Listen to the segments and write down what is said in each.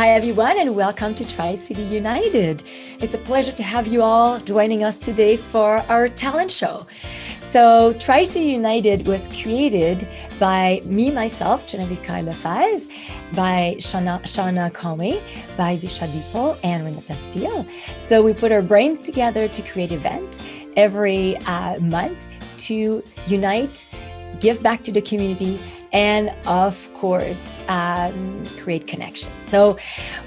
Hi, everyone, and welcome to Tri-City United. It's a pleasure to have you all joining us today for our talent show. So, Tri-City United was created by me, myself, Genevieve Lefebvre, by Shauna Comey, by Visha Deepal, and Renata Steele. So, we put our brains together to create an event every month to unite, give back to the community, and of course, create connections. So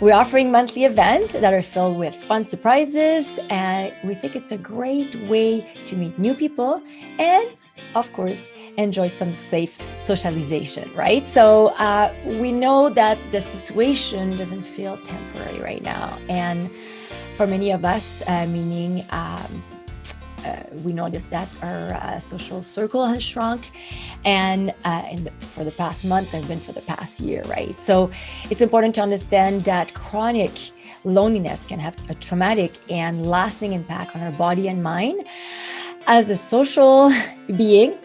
we're offering monthly events that are filled with fun surprises, and we think it's a great way to meet new people and, of course, enjoy some safe socialization, right? So we know that the situation doesn't feel temporary right now. And for many of us, meaning we noticed that our social circle has shrunk, and for the past month and been for the past year, right? So it's important to understand that chronic loneliness can have a traumatic and lasting impact on our body and mind. As a social being,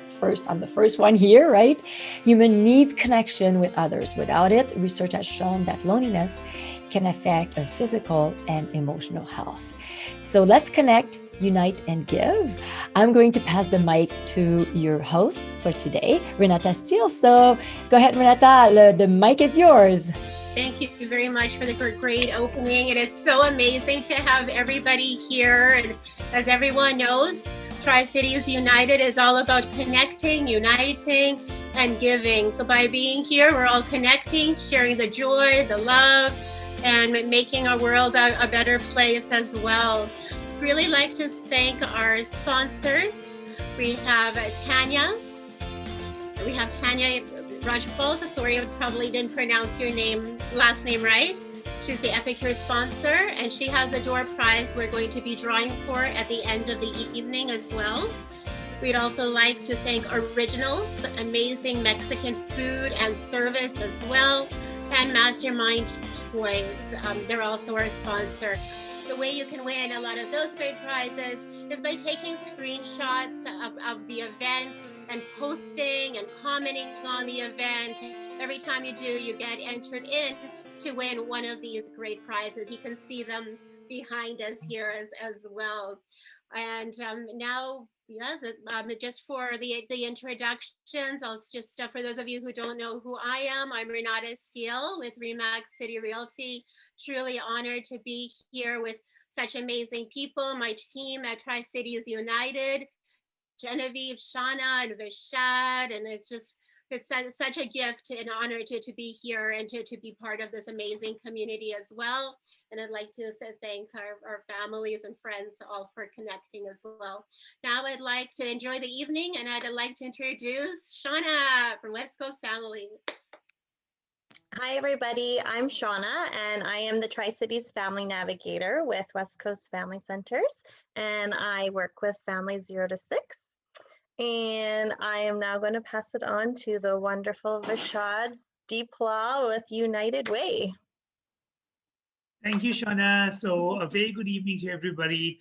I'm the first one here, right? Human needs connection with others. Without it, research has shown that loneliness can affect our physical and emotional health. So let's connect, unite, and give. I'm going to pass the mic to your host for today, Renata Steele. So go ahead, Renata, the mic is yours. Thank you very much for the great opening. It is so amazing to have everybody here. And as everyone knows, Tri-Cities United is all about connecting, uniting, and giving. So by being here, we're all connecting, sharing the joy, the love, and making our world a better place as well. Really like to thank our sponsors. We have Tanya Rajapal. Sorry, I probably didn't pronounce your last name right. She's the Epicure sponsor, and she has the door prize we're going to be drawing for at the end of the evening as well. We'd also like to thank Originals, amazing Mexican food and service as well, and Mastermind Toys. They're also our sponsor. The way you can win a lot of those great prizes is by taking screenshots of the event and posting and commenting on the event. Every time you do, you get entered in to win one of these great prizes. You can see them behind us here as well. And now, just for the introductions, I'll just, for those of you who don't know who I am, I'm Renata Steele with RE/MAX City Realty. Truly honored to be here with such amazing people, my team at Tri-Cities United, Genevieve, Shauna, and Vishad, and it's such a gift and honor to be here and to be part of this amazing community as well. And I'd like to thank our families and friends all for connecting as well. Now I'd like to enjoy the evening, and I'd like to introduce Shauna from West Coast Families. Hi, everybody. I'm Shauna, and I am the Tri-Cities Family Navigator with West Coast Family Centers, and I work with families 0 to 6. And I am now going to pass it on to the wonderful Vishad Deepal with United Way. Thank you, Shauna. So a very good evening to everybody.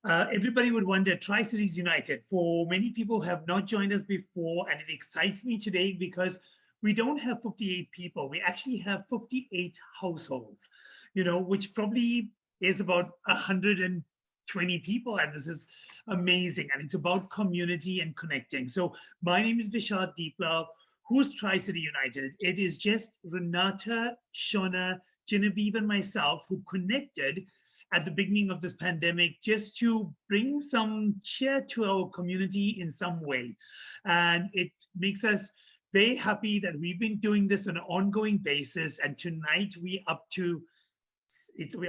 Everybody would wonder, Tri-Cities United, for many people who have not joined us before, and it excites me today because we don't have 58 people. We actually have 58 households, which probably is about 120 people. And this is amazing. And it's about community and connecting. So my name is Vishad Deepal. Who's Tri-City United? It is just Renata, Shauna, Genevieve, and myself who connected at the beginning of this pandemic just to bring some cheer to our community in some way. And it makes us very happy that we've been doing this on an ongoing basis. And tonight we're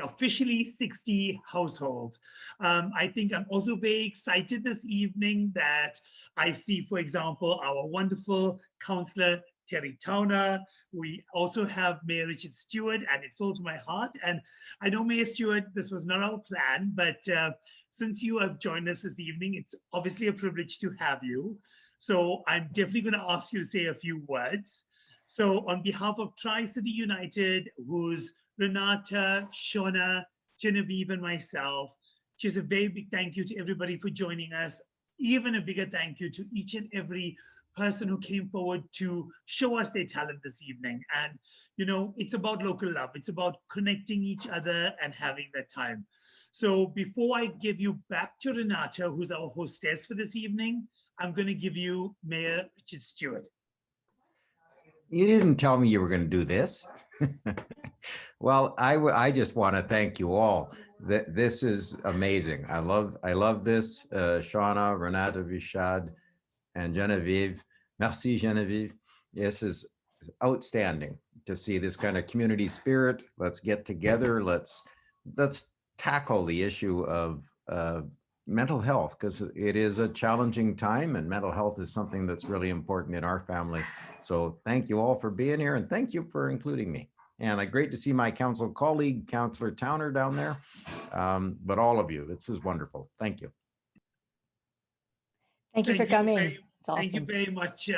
officially 60 households. I think I'm also very excited this evening that I see, for example, our wonderful counselor, Terry Towner. We also have Mayor Richard Stewart, and it fills my heart. And I know, Mayor Stewart, this was not our plan, but since you have joined us this evening, it's obviously a privilege to have you. So I'm definitely going to ask you to say a few words. So on behalf of Tri-City United, who's Renata, Shauna, Genevieve, and myself, just a very big thank you to everybody for joining us. even a bigger thank you to each and every person who came forward to show us their talent this evening. And, it's about local love. It's about connecting each other and having that time. So before I give you back to Renata, who's our hostess for this evening, I'm going to give you Mayor Richard Stewart. You didn't tell me you were going to do this. Well, I just want to thank you all. This is amazing. I love this. Shauna, Renata, Vishad, and Genevieve. Merci, Genevieve. This is outstanding to see this kind of community spirit. Let's get together. Let's tackle the issue of mental health, because it is a challenging time, and mental health is something that's really important in our family. So thank you all for being here, and thank you for including me. And great to see my council colleague, Councillor Towner, down there. But all of you, this is wonderful. Thank you. Thank you for coming. It's awesome. Thank you very much,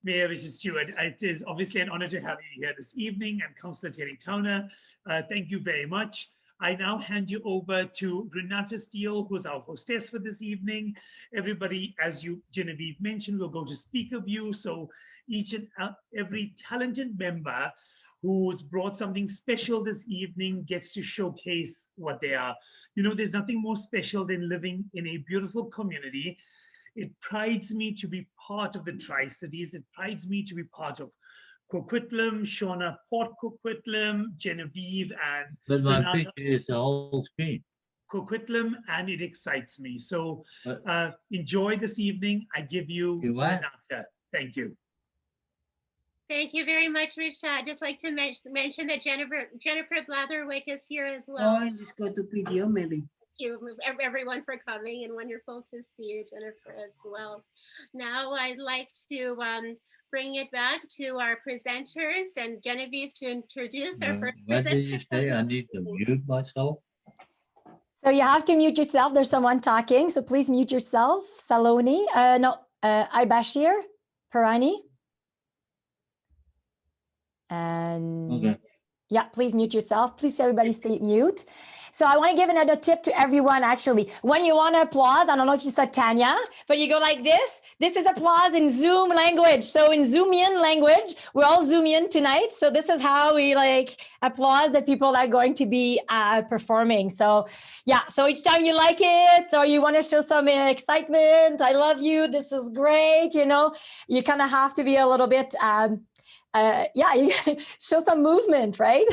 Mayor Richard Stewart. It is obviously an honor to have you here this evening, and Councillor Terry Towner. Thank you very much. I now hand you over to Renata Steele, who's our hostess for this evening. Everybody, as Genevieve mentioned, will go to speaker view. So each and every talented member who's brought something special this evening gets to showcase what they are. There's nothing more special than living in a beautiful community. It prides me to be part of the Tri-Cities. It prides me to be part of Coquitlam, Shauna, Port Coquitlam, Genevieve, and But my Renata. picture is the whole screen. Coquitlam, and it excites me. So enjoy this evening. I give you Renata. Thank you. Thank you very much, Rich. I'd just like to mention that Jennifer Blatherwick is here as Oh, well. I just go to PDO maybe. Thank you everyone for coming, and wonderful to see you, Jennifer, as well. Now I'd like to bring it back to our presenters, and Genevieve to introduce our first What presenter. did you say? I need to mute myself? So you have to mute yourself. There's someone talking, so please mute yourself. Saloni, Ibashir, Parani. And Okay. yeah, please mute yourself. Please everybody stay mute. So I want to give another tip to everyone, actually. When you want to applause, I don't know if you saw Tanya, but you go like this. This is applause in Zoom language. So in Zoomian language, we're all Zoomian tonight. So this is how we applause the people that are going to be performing. So yeah, so each time you like it or you want to show some excitement, I love you, this is great, you kind of have to be a little bit you show some movement, right?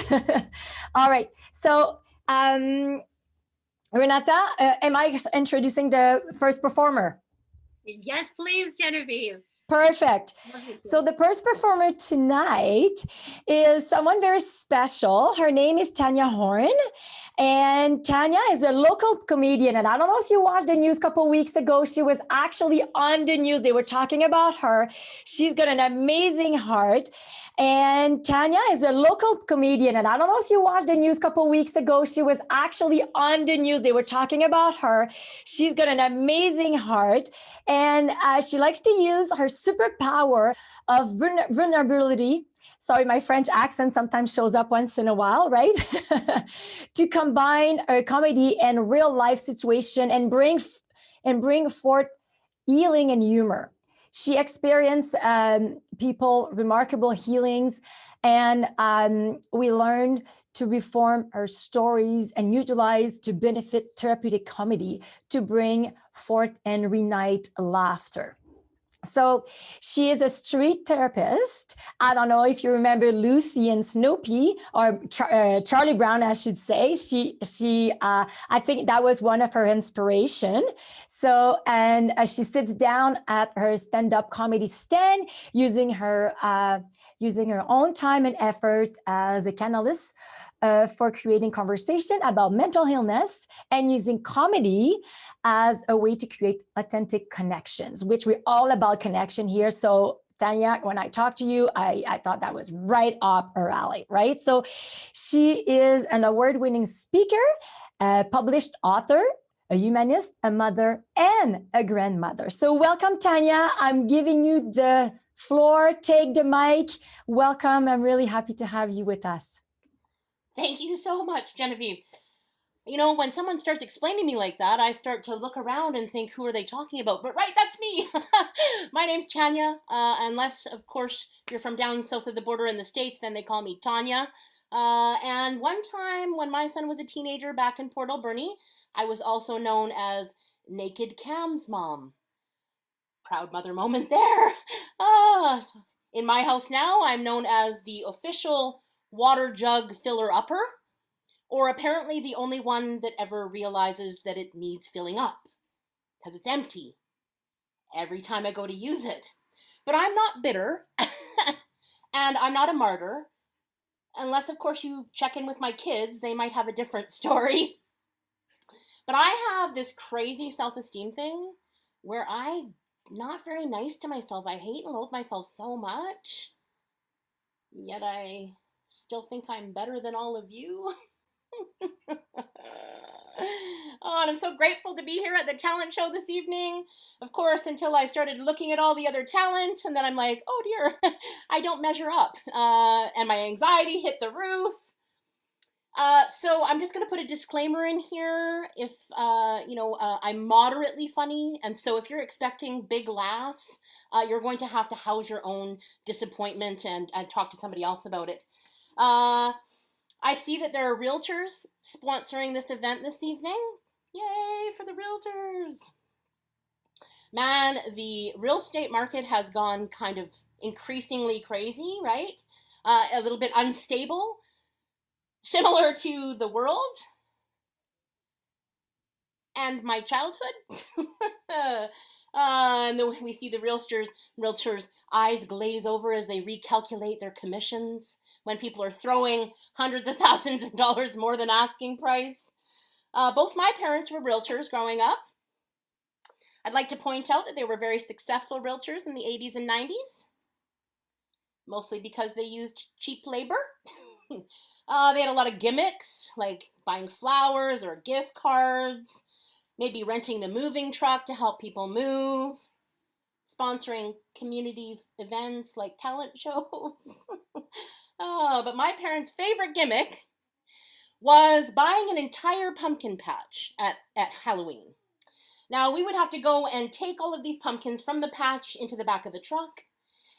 All right. So, Renata, am I introducing the first performer? Yes, please, Genevieve. Perfect. So the first performer tonight is someone very special. Her name is Tanya Horn. And Tanya is a local comedian. And I don't know if you watched the news a couple of weeks ago. She was actually on the news. They were talking about her. She's got an amazing heart. And Tanya is a local comedian. And I don't know if you watched the news a couple of weeks ago. She was actually on the news. They were talking about her. She's got an amazing heart. And she likes to use her superpower of vulnerability. Sorry, my French accent sometimes shows up once in a while, right? To combine a comedy and real life situation and bring forth healing and humor. She experienced remarkable healings, and we learned to reform her stories and utilize to benefit therapeutic comedy to bring forth and reunite laughter. So she is a street therapist. I don't know if you remember Lucy and Snoopy, or Charlie Brown, I should say. I think that was one of her inspiration. So, and she sits down at her stand-up comedy stand using her own time and effort as a canalist for creating conversation about mental illness and using comedy as a way to create authentic connections, which we're all about connection here. So Tanya, when I talked to you, I thought that was right up her alley, right? So she is an award-winning speaker, a published author, a humanist, a mother, and a grandmother. So welcome, Tanya. I'm giving you the floor. Take the mic. Welcome. I'm really happy to have you with us. Thank you so much, Genevieve. You know, when someone starts explaining me like that, I start to look around and think, who are they talking about? But right, that's me. My name's Tanya. Unless, of course, you're from down south of the border in the States, then they call me Tanya. And one time when my son was a teenager back in Port Alberni, I was also known as Naked Cam's mom. Proud mother moment there. In my house now, I'm known as the official water jug filler upper, or apparently the only one that ever realizes that it needs filling up because it's empty every time I go to use it. But I'm not bitter and I'm not a martyr, unless, of course, you check in with my kids. They might have a different story. But I have this crazy self-esteem thing where I'm not very nice to myself. I hate and loathe myself so much. Yet I still think I'm better than all of you. Oh, and I'm so grateful to be here at the talent show this evening. Of course, until I started looking at all the other talent, and then I'm like, oh dear, I don't measure up. And my anxiety hit the roof. So I'm just going to put a disclaimer in here. If, I'm moderately funny. And so if you're expecting big laughs, you're going to have to house your own disappointment and talk to somebody else about it. I see that there are realtors sponsoring this event this evening. Yay for the realtors. Man, the real estate market has gone kind of increasingly crazy, right? A little bit unstable, similar to the world and my childhood. And then we see the realtors' eyes glaze over as they recalculate their commissions when people are throwing hundreds of thousands of dollars more than asking price. Both my parents were realtors growing up. I'd like to point out that they were very successful realtors in the 80s and 90s, mostly because they used cheap labor. They had a lot of gimmicks, like buying flowers or gift cards, maybe renting the moving truck to help people move, sponsoring community events like talent shows. But my parents' favorite gimmick was buying an entire pumpkin patch at Halloween. Now, we would have to go and take all of these pumpkins from the patch into the back of the truck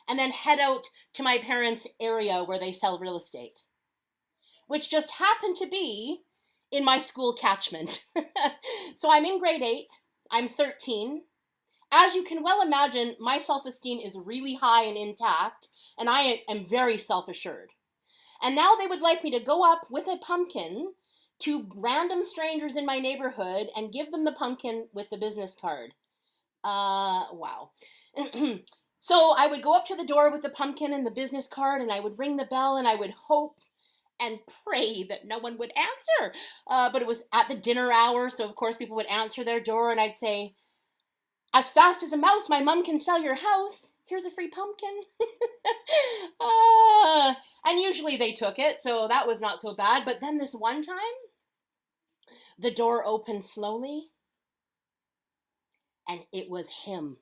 and then head out to my parents' area where they sell real estate, which just happened to be in my school catchment. So I'm in grade 8, I'm 13. As you can well imagine, my self-esteem is really high and intact, and I am very self-assured. And now they would like me to go up with a pumpkin to random strangers in my neighborhood and give them the pumpkin with the business card. Wow. So I would go up to the door with the pumpkin and the business card, and I would ring the bell, and I would hope and pray that no one would answer. But it was at the dinner hour, so of course people would answer their door, and I'd say, as fast as a mouse, my mom can sell your house. Here's a free pumpkin. And usually they took it, so that was not so bad. But then this one time, the door opened slowly, and it was him.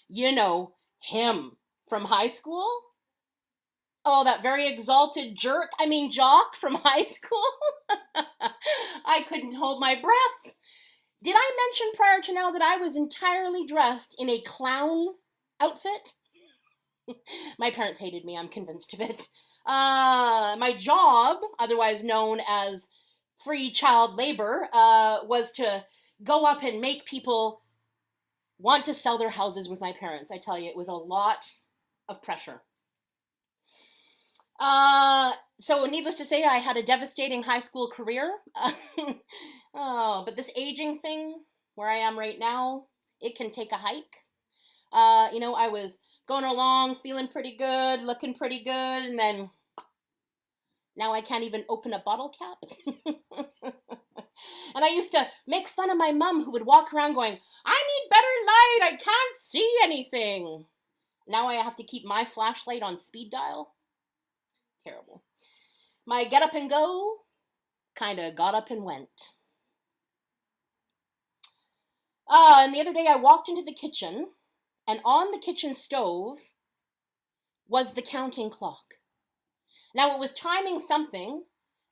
You know, him from high school. Oh, that very exalted jock from high school. I couldn't hold my breath. Did I mention prior to now that I was entirely dressed in a clown outfit? My parents hated me, I'm convinced of it. My job, otherwise known as free child labor, was to go up and make people want to sell their houses with my parents. I tell you, it was a lot of pressure. So needless to say, I had a devastating high school career. But this aging thing, where I am right now, it can take a hike. I was going along, feeling pretty good, looking pretty good, and then now I can't even open a bottle cap. And I used to make fun of my mom, who would walk around going, I need better light, I can't see anything. Now I have to keep my flashlight on speed dial. Terrible. My get up and go kind of got up and went. And the other day I walked into the kitchen, and on the kitchen stove was the counting clock. Now it was timing something,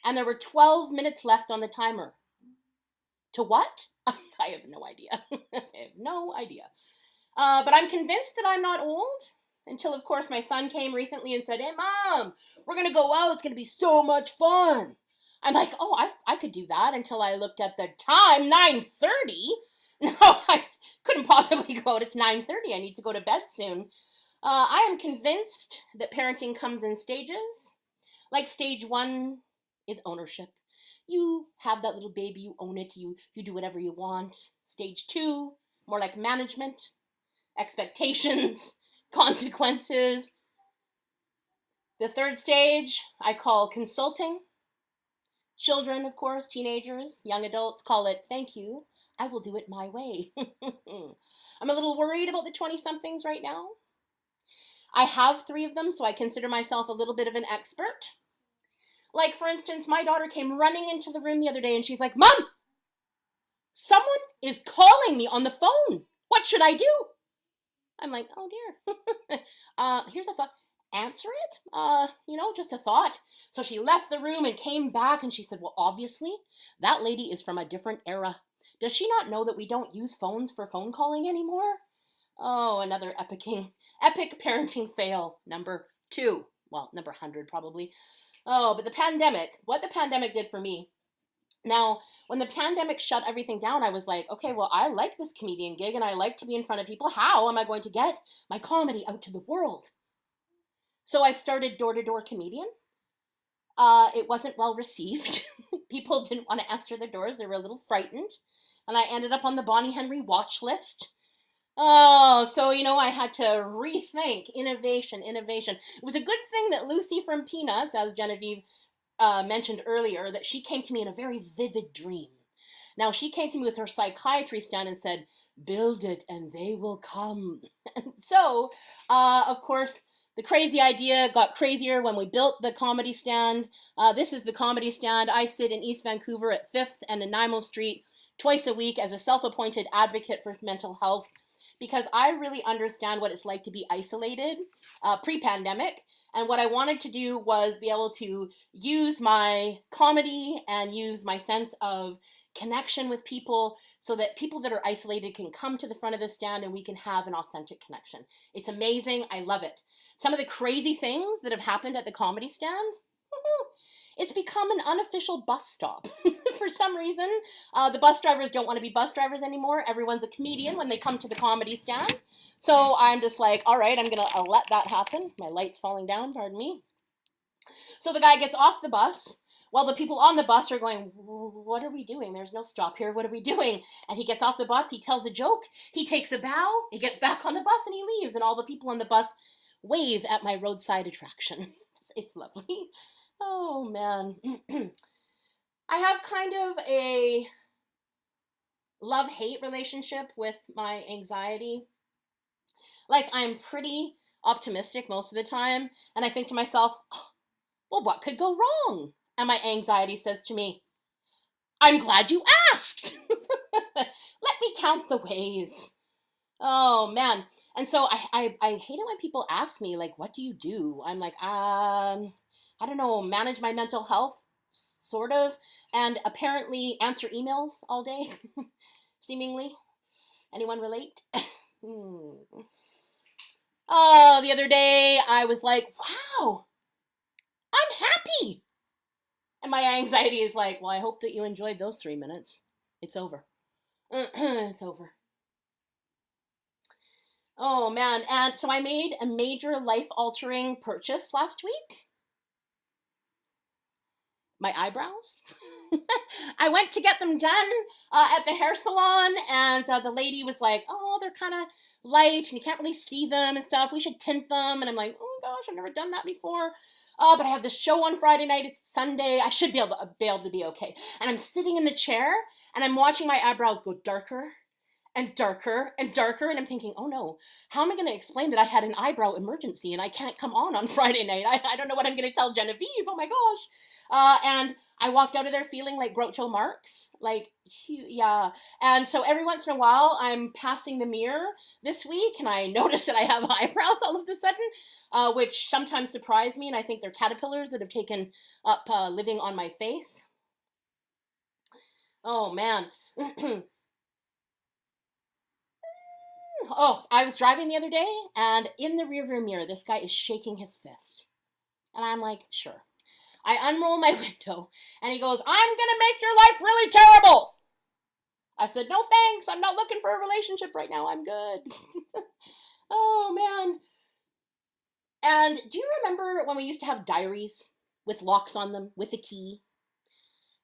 and there were 12 minutes left on the timer. To what? I have no idea. I have no idea. But I'm convinced that I'm not old until, of course, my son came recently and said, "Hey, Mom, we're going to go out. It's going to be so much fun." I'm like, oh, I could do that, until I looked at the time, 9:30. No, I couldn't possibly go out. It's 9:30. I need to go to bed soon. I am convinced that parenting comes in stages. Like stage 1 is ownership. You have that little baby, you own it, you do whatever you want. Stage 2, more like management, expectations, consequences. The third stage I call consulting. Children, of course, teenagers, young adults call it, "Thank you, I will do it my way." I'm a little worried about the 20-somethings right now. I have 3 of them, so I consider myself a little bit of an expert. Like, for instance, my daughter came running into the room the other day and she's like, "Mom, someone is calling me on the phone. What should I do?" I'm like, "Oh dear." Here's a thought. Answer it? Just a thought. So she left the room and came back and she said, "Well, obviously, that lady is from a different era. Does she not know that we don't use phones for phone calling anymore?" Oh, another epic parenting fail. Number 2. Well, number 100 probably. Oh, but what the pandemic did for me. Now, when the pandemic shut everything down, I was like, okay, well, I like this comedian gig and I like to be in front of people. How am I going to get my comedy out to the world? So I started door-to-door comedian. It wasn't well received. People didn't want to answer the doors. They were a little frightened. And I ended up on the Bonnie Henry watch list. Oh, so, I had to rethink innovation. It was a good thing that Lucy from Peanuts, as Genevieve mentioned earlier, that she came to me in a very vivid dream. Now, she came to me with her psychiatry stand and said, "Build it and they will come." And so, of course, the crazy idea got crazier when we built the comedy stand. This is the comedy stand. I sit in East Vancouver at 5th and Nanaimo Street twice a week as a self-appointed advocate for mental health, because I really understand what it's like to be isolated pre-pandemic. And what I wanted to do was be able to use my comedy and use my sense of connection with people so that people that are isolated can come to the front of the stand and we can have an authentic connection. It's amazing. I love it. Some of the crazy things that have happened at the comedy stand, it's become an unofficial bus stop. For some reason, the bus drivers don't want to be bus drivers anymore. Everyone's a comedian when they come to the comedy stand. So I'm just like, all right, I'm going to let that happen. My light's falling down, pardon me. So the guy gets off the bus while the people on the bus are going, "What are we doing? There's no stop here. What are we doing?" And he gets off the bus, he tells a joke, he takes a bow, he gets back on the bus and he leaves. And all the people on the bus wave at my roadside attraction. It's lovely. Oh, man. I have kind of a love-hate relationship with my anxiety. Like, I'm pretty optimistic most of the time, and I think to myself, "Oh, well, what could go wrong?" And my anxiety says to me, "I'm glad you asked." Let me count the ways. Oh, man. And so I hate it when people ask me, like, "What do you do?" I'm like, I don't know, manage my mental health, sort of, and apparently answer emails all day, seemingly. Anyone relate? Oh, the other day I was like, "Wow, I'm happy." And my anxiety is like, "Well, I hope that you enjoyed those 3 minutes. It's over." It's over. Oh, man. And so I made a major life-altering purchase last week. My eyebrows. I went to get them done at the hair salon, and the lady was like, "Oh, they're kind of light and you can't really see them and stuff. We should tint them." And I'm like, "Oh gosh, I've never done that before. But I have this show on Friday night. It's Sunday. I should be able to be okay." And I'm sitting in the chair and I'm watching my eyebrows go darker and darker and darker. And I'm thinking, oh no, how am I going to explain that I had an eyebrow emergency and I can't come on Friday night? I don't know what I'm going to tell Genevieve. Oh my gosh. And I walked out of there feeling like Groucho Marx. Like, yeah. And so every once in a while, I'm passing the mirror this week and I notice that I have eyebrows all of a sudden, which sometimes surprise me. And I think they're caterpillars that have taken up living on my face. Oh man. Oh, I was driving the other day, and in the rearview mirror, this guy is shaking his fist. And I'm like, sure. I unroll my window, and he goes, I'm gonna make your life really terrible. I said, no thanks, I'm not looking for a relationship right now, I'm good. Oh, man. And do you remember when we used to have diaries with locks on them, with a key?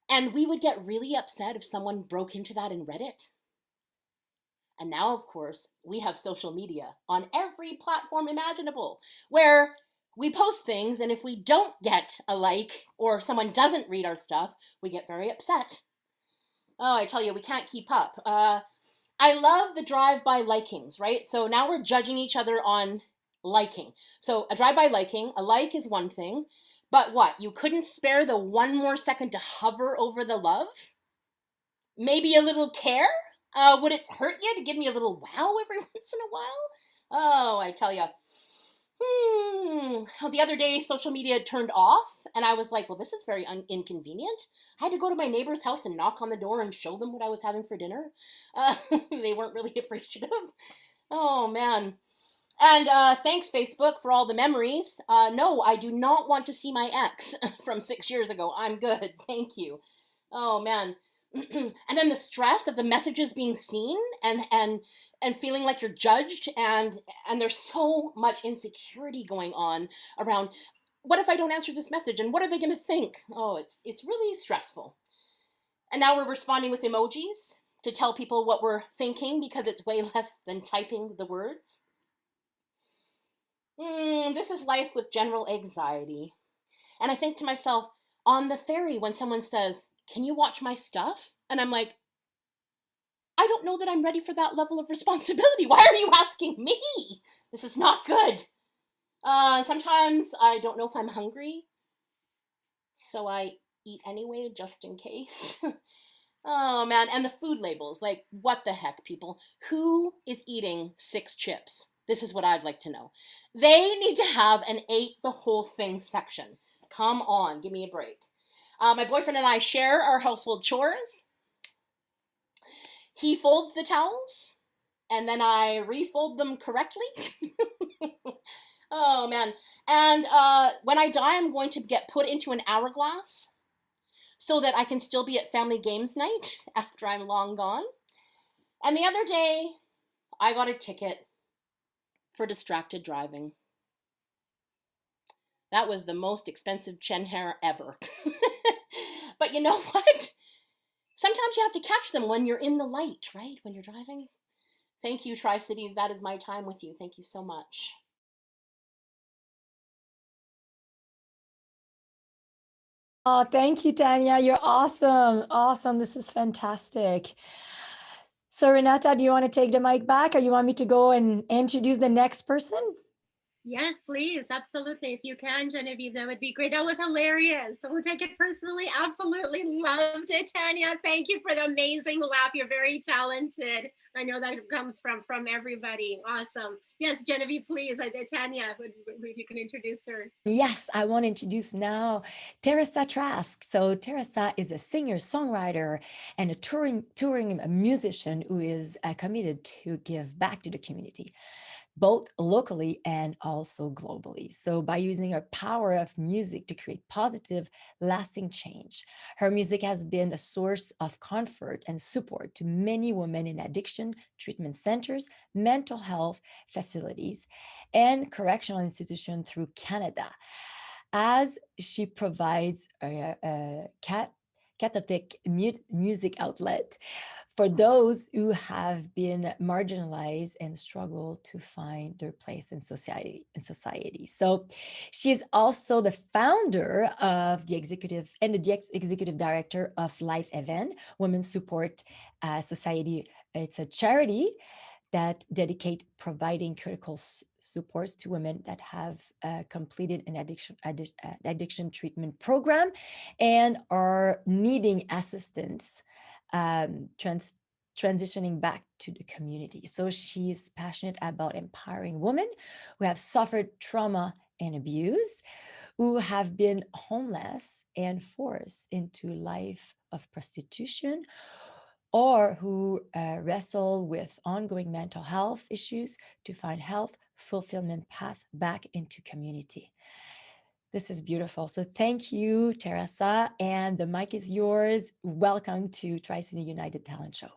And we would get really upset if someone broke into that and read it. And now, of course, we have social media on every platform imaginable, where we post things, and if we don't get a like or someone doesn't read our stuff, we get very upset. Oh, I tell you, we can't keep up. I love the drive-by likings, right? So now we're judging each other on liking. So a drive-by liking, a like is one thing, but what? You couldn't spare the one more second to hover over the love? Maybe a little care? Would it hurt you to give me a little wow every once in a while? Oh, I tell you. The other day, social media turned off, and I was like, well, this is very inconvenient. I had to go to my neighbor's house and knock on the door and show them what I was having for dinner. They weren't really appreciative. Oh, man. And thanks, Facebook, for all the memories. No, I do not want to see my ex from 6 years ago. I'm good. Thank you. Oh, man. And then the stress of the messages being seen and feeling like you're judged, and there's so much insecurity going on around, what if I don't answer this message, and what are they going to think? Oh, it's really stressful. And now we're responding with emojis to tell people what we're thinking, because it's way less than typing the words. This is life with general anxiety. And I think to myself, on the ferry, when someone says, can you watch my stuff? And I'm like, I don't know that I'm ready for that level of responsibility. Why are you asking me? This is not good. Sometimes I don't know if I'm hungry, so I eat anyway, just in case. Oh, man. And the food labels, like, what the heck, people? Who is eating 6 chips? This is what I'd like to know. They need to have an ate the whole thing section. Come on, give me a break. My boyfriend and I share our household chores. He folds the towels, and then I refold them correctly. Oh, man. And when I die, I'm going to get put into an hourglass so that I can still be at family games night after I'm long gone. And the other day, I got a ticket for distracted driving. That was the most expensive Chen hair ever. But you know what? Sometimes you have to catch them when you're in the light, right? When you're driving. Thank you, Tri-Cities. That is my time with you. Thank you so much. Oh, thank you, Tanya. You're awesome. Awesome. This is fantastic. So Renata, do you want to take the mic back, or you want me to go and introduce the next person? Yes, please. Absolutely. If you can, Genevieve, that would be great. That was hilarious. So we'll take it personally. Absolutely loved it, Tanya. Thank you for the amazing laugh. You're very talented. I know that comes from everybody. Awesome. Yes, Genevieve, please. Tanya, if you can introduce her. Yes, I want to introduce now Teresa Trask. So Teresa is a singer, songwriter, and a touring musician who is committed to give back to the community, both locally and also globally. So by using her power of music to create positive, lasting change, her music has been a source of comfort and support to many women in addiction treatment centers, mental health facilities, and correctional institutions through Canada, as she provides a cathartic music outlet for those who have been marginalized and struggle to find their place in society. So she's also the founder of the executive director of Life Event Women's Support Society. It's a charity that dedicate providing critical supports to women that have completed an addiction treatment program and are needing assistance transitioning back to the community. So she's passionate about empowering women who have suffered trauma and abuse, who have been homeless and forced into life of prostitution, or who wrestle with ongoing mental health issues to find health fulfillment path back into community. This is beautiful. So thank you, Teresa, and the mic is yours. Welcome to Tri-City United Talent Show.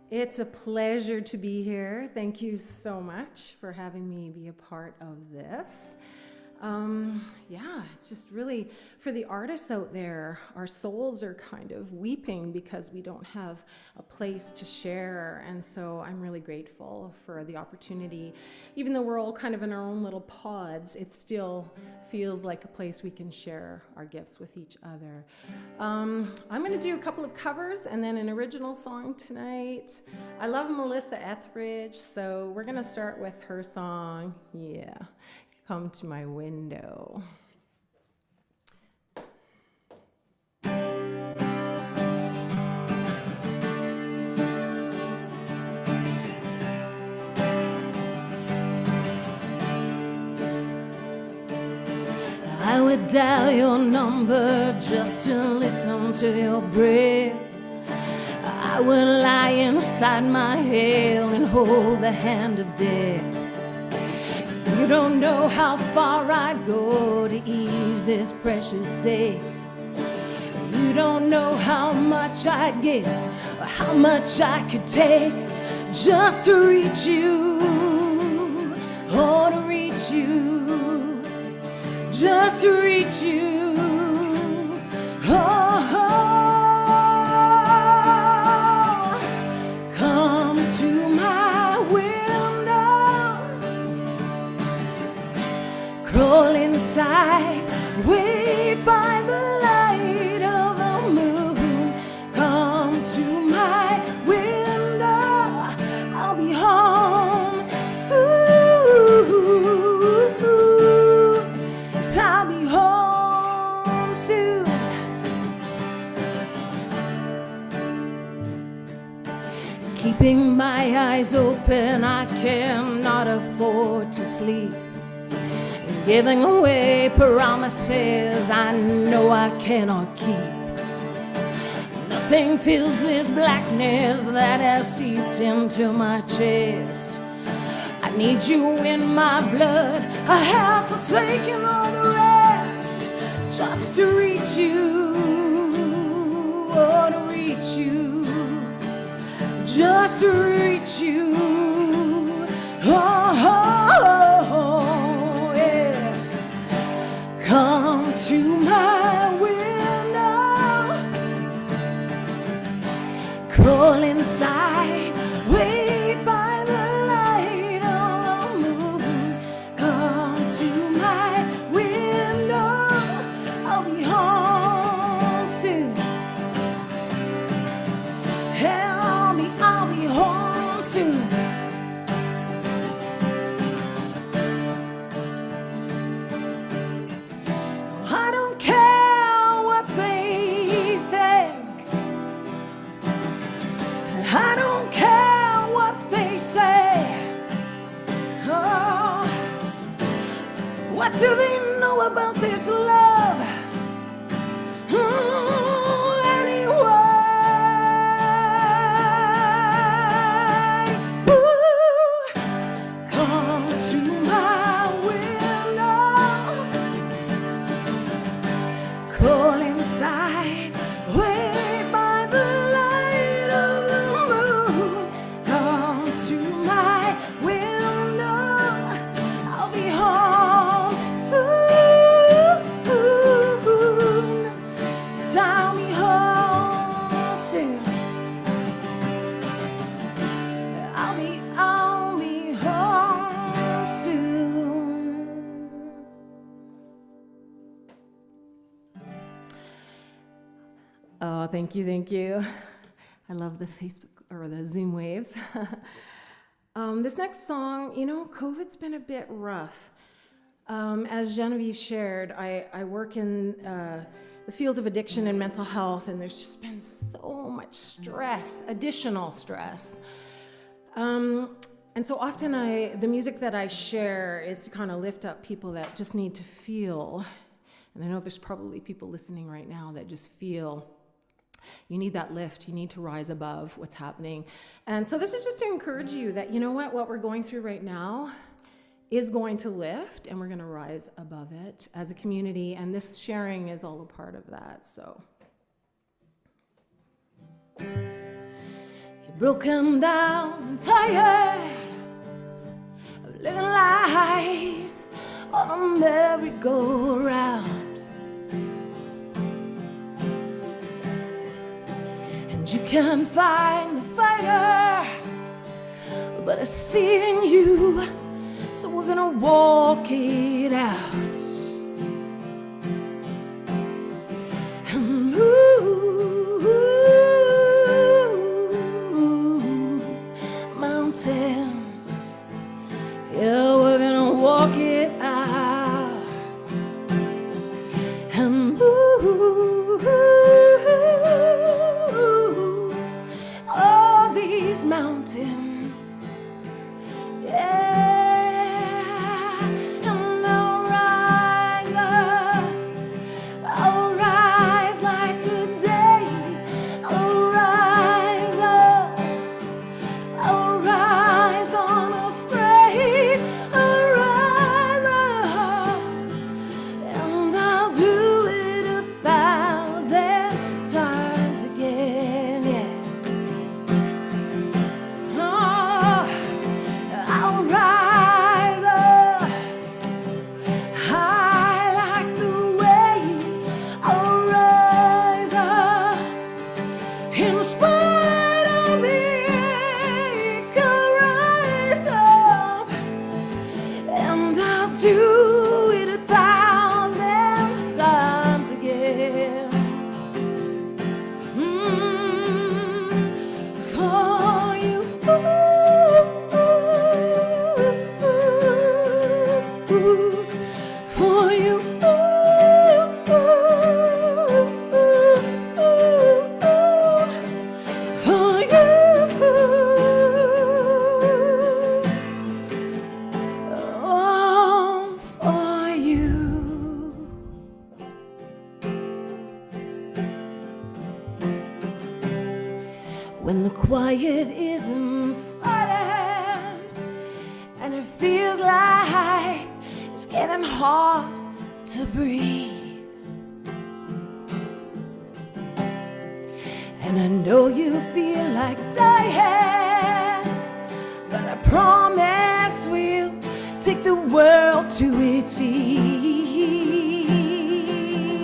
It's a pleasure to be here. Thank you so much for having me be a part of this. Yeah, it's just really, for the artists out there, our souls are kind of weeping because we don't have a place to share. And so I'm really grateful for the opportunity. Even though we're all kind of in our own little pods, it still feels like a place we can share our gifts with each other. I'm going to do a couple of covers and then an original song tonight. I love Melissa Etheridge, so we're going to start with her song, yeah, Come to My Window. I would dial your number just to listen to your breath. I would lie inside my head and hold the hand of death. You don't know how far I'd go to ease this precious ache. You don't know how much I'd give or how much I could take just to reach you, oh, to reach you, just to reach you, oh, oh. Come to my window, crawl inside, wait by the light of the moon. Come to my window, I'll be home soon. Yes, I'll be home soon. Keeping my eyes open, I cannot afford to sleep. Giving away promises I know I cannot keep. Nothing fills this blackness that has seeped into my chest. I need you in my blood, I have forsaken all the rest, just to reach you, oh, to reach you, just to reach you, oh, oh, oh, yeah. Come to my window, crawl inside, wait by the light of the moon. Come to my window, I'll be home soon. I'll be home soon. I don't care what they think. I don't care what they say. Oh, what do they know about this love? Anyway, ooh, come to my window, crawl inside, wait by the light of the moon. Come to my window, I'll be home soon. 'Cause I'll be home soon. I'll be home soon. Oh, thank you, thank you. I love the Facebook or the Zoom waves. This next song, you know, COVID's been a bit rough. As Genevieve shared, I work in the field of addiction and mental health, and there's just been so much stress, additional stress. And so often the music that I share is to kind of lift up people that just need to feel And I know there's probably people listening right now that just feel you need that lift. You need to rise above what's happening. And so this is just to encourage you that, you know what we're going through right now is going to lift, and we're going to rise above it as a community. And this sharing is all a part of that. So you're broken down and tired of living life on a merry-go-round. You can't find the fighter, but I see it in you, so we're gonna walk it out and move mountains. Yeah, we're gonna walk it out and move these mountains, yeah, and I'll rise up, I'll rise like the day, I'll rise up, I'll rise unafraid, I'll rise up, and I'll do it 1,000 times again, yeah. Do it 1,000 times again. For you, for you, for you. When the quiet isn't silent and it feels like it's getting hard to breathe, and I know you feel like dying, but I promise we'll take the world to its feet,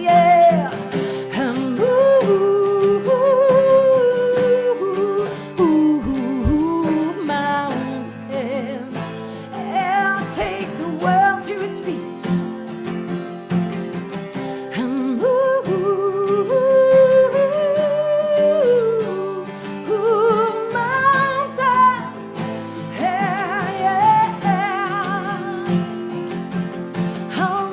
yeah, and move mountains, and take the world to its feet, and move mountains, yeah, yeah. I'll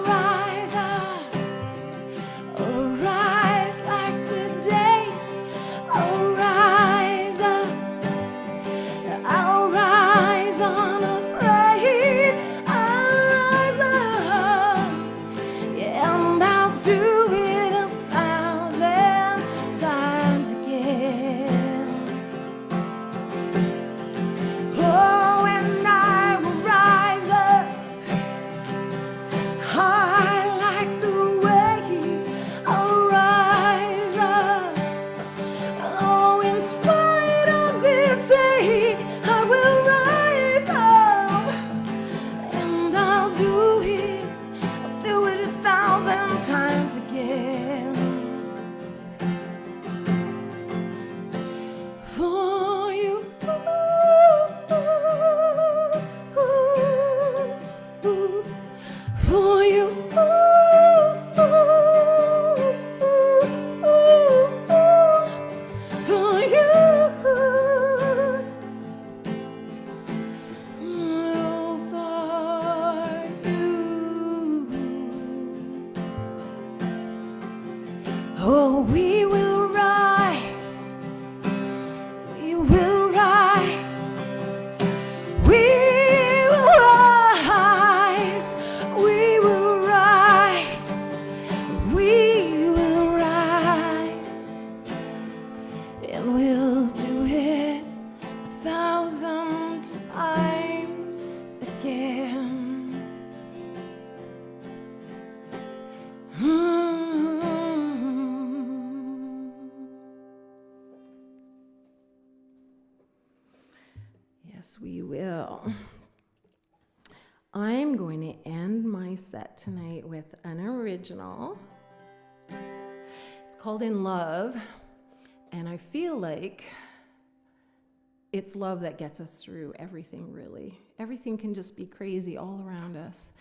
and we'll do it 1,000 times again. Yes, we will. I'm going to end my set tonight with an original. It's called In Love, and I feel like it's love that gets us through everything, really. Everything can just be crazy all around us.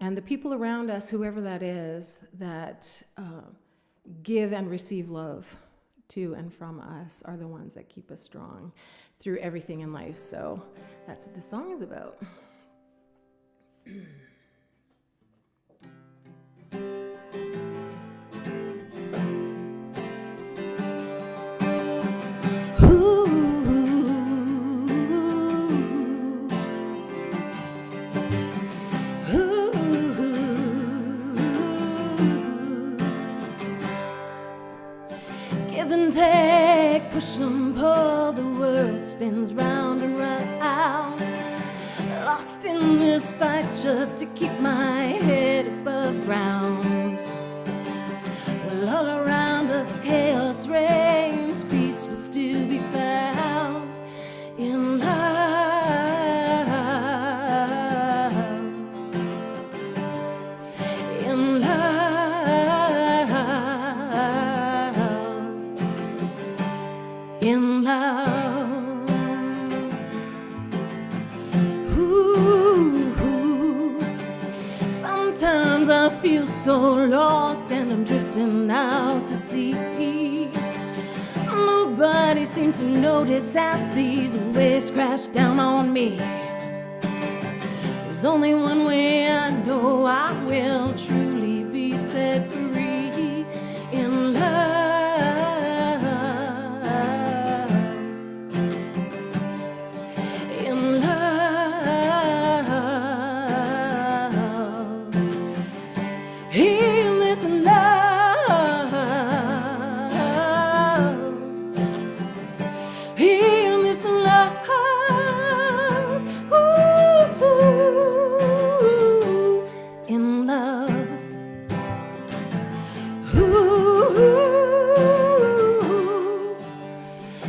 And the people around us, whoever that is, that give and receive love to and from us are the ones that keep us strong through everything in life. So that's what this song is about. Give and take, push and pull, the world spins round and round. Lost in this fight just to keep my head above ground. Well, all around us chaos reigns, peace will still be found in love. In love. In love. Sometimes I feel so lost and I'm drifting out to sea. Nobody seems to notice as these waves crash down on me. There's only one way I know I will truly be set free. In love. In love. In this love. In this love. Ooh, in love. Ooh,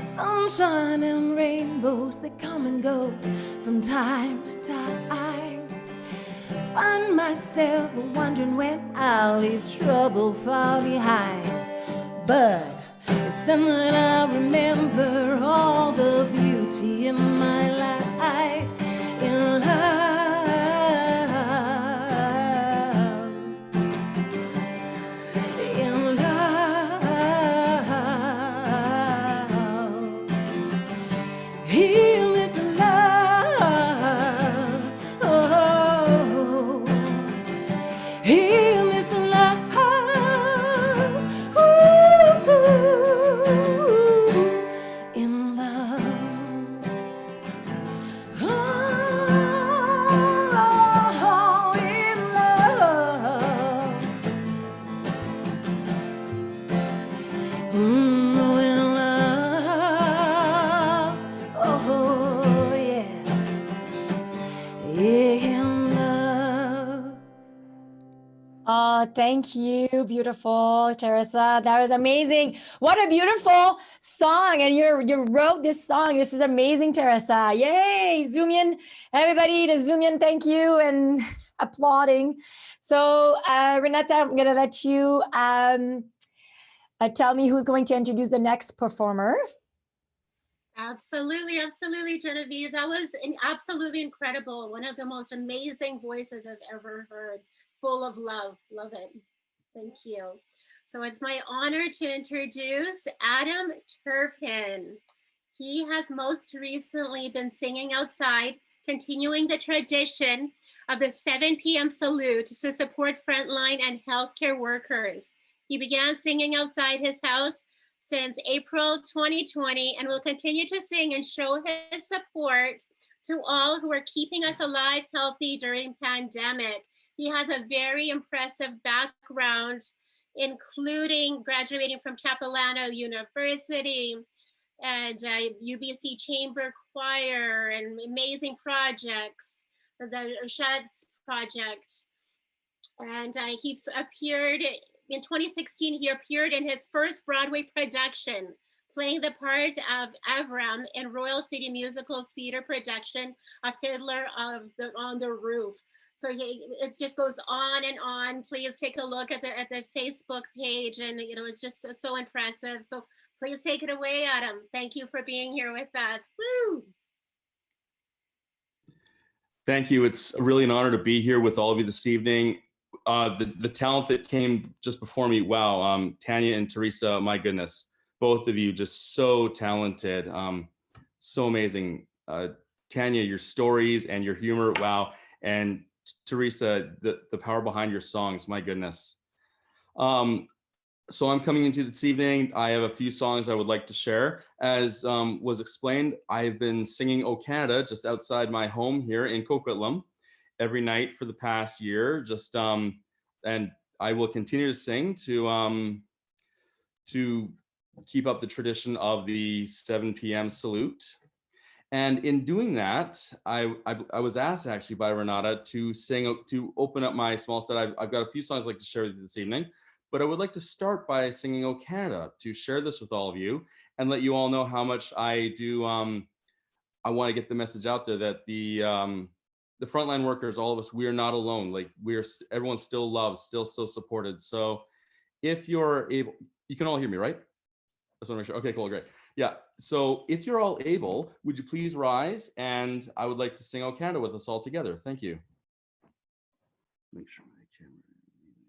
sunshine and rainbows, they come and go from time to time. Find myself wondering when I'll leave trouble far behind. But it's then that I remember all the beauty in my life. In love. In love. In this love. Oh, in this love. Ooh, in love. Oh, in love. In love. Oh, yeah. In love. Oh, thank you. Beautiful, Teresa. That was amazing. What a beautiful song. And you wrote this song. This is amazing, Teresa. Yay. Zoom in. Everybody to zoom in. Thank you. And applauding. So, Renata, I'm going to let you tell me who's going to introduce the next performer. Absolutely, absolutely, Genevieve. That was absolutely incredible. One of the most amazing voices I've ever heard. Full of love. Love it. Thank you. So it's my honor to introduce Adam Turpin. He has most recently been singing outside, continuing the tradition of the 7 p.m. salute to support frontline and healthcare workers. He began singing outside his house since April 2020 and will continue to sing and show his support to all who are keeping us alive, healthy during pandemic. He has a very impressive background, including graduating from Capilano University, and UBC Chamber Choir, and amazing projects, the Sheds Project. And he appeared in 2016, he appeared in his first Broadway production, playing the part of Avram in Royal City Musical's theater production, A Fiddler on the Roof. So it just goes on and on. Please take a look at the Facebook page, and it's just so impressive. So please take it away, Adam. Thank you for being here with us. Woo! Thank you. It's really an honor to be here with all of you this evening. The talent that came just before me, wow, Tanya and Teresa, my goodness, both of you just so talented, so amazing. Tanya, your stories and your humor, wow. And Teresa, the power behind your songs, my goodness. So I'm coming into this evening. I have a few songs I would like to share. As was explained, I've been singing O Canada just outside my home here in Coquitlam every night for the past year. Just and I will continue to sing to keep up the tradition of the 7 p.m. salute. And in doing that, I was asked actually by Renata to sing, to open up my small set. I've got a few songs I'd like to share with you this evening, but I would like to start by singing O Canada to share this with all of you and let you all know how much I do. I want to get the message out there that the frontline workers, all of us, we are not alone. Like everyone's still loved, still so supported. So if you're able, you can all hear me, right? I just want to make sure. Okay, cool, great. Yeah, so if you're all able, would you please rise? And I would like to sing O Canada with us all together. Thank you. Make sure my camera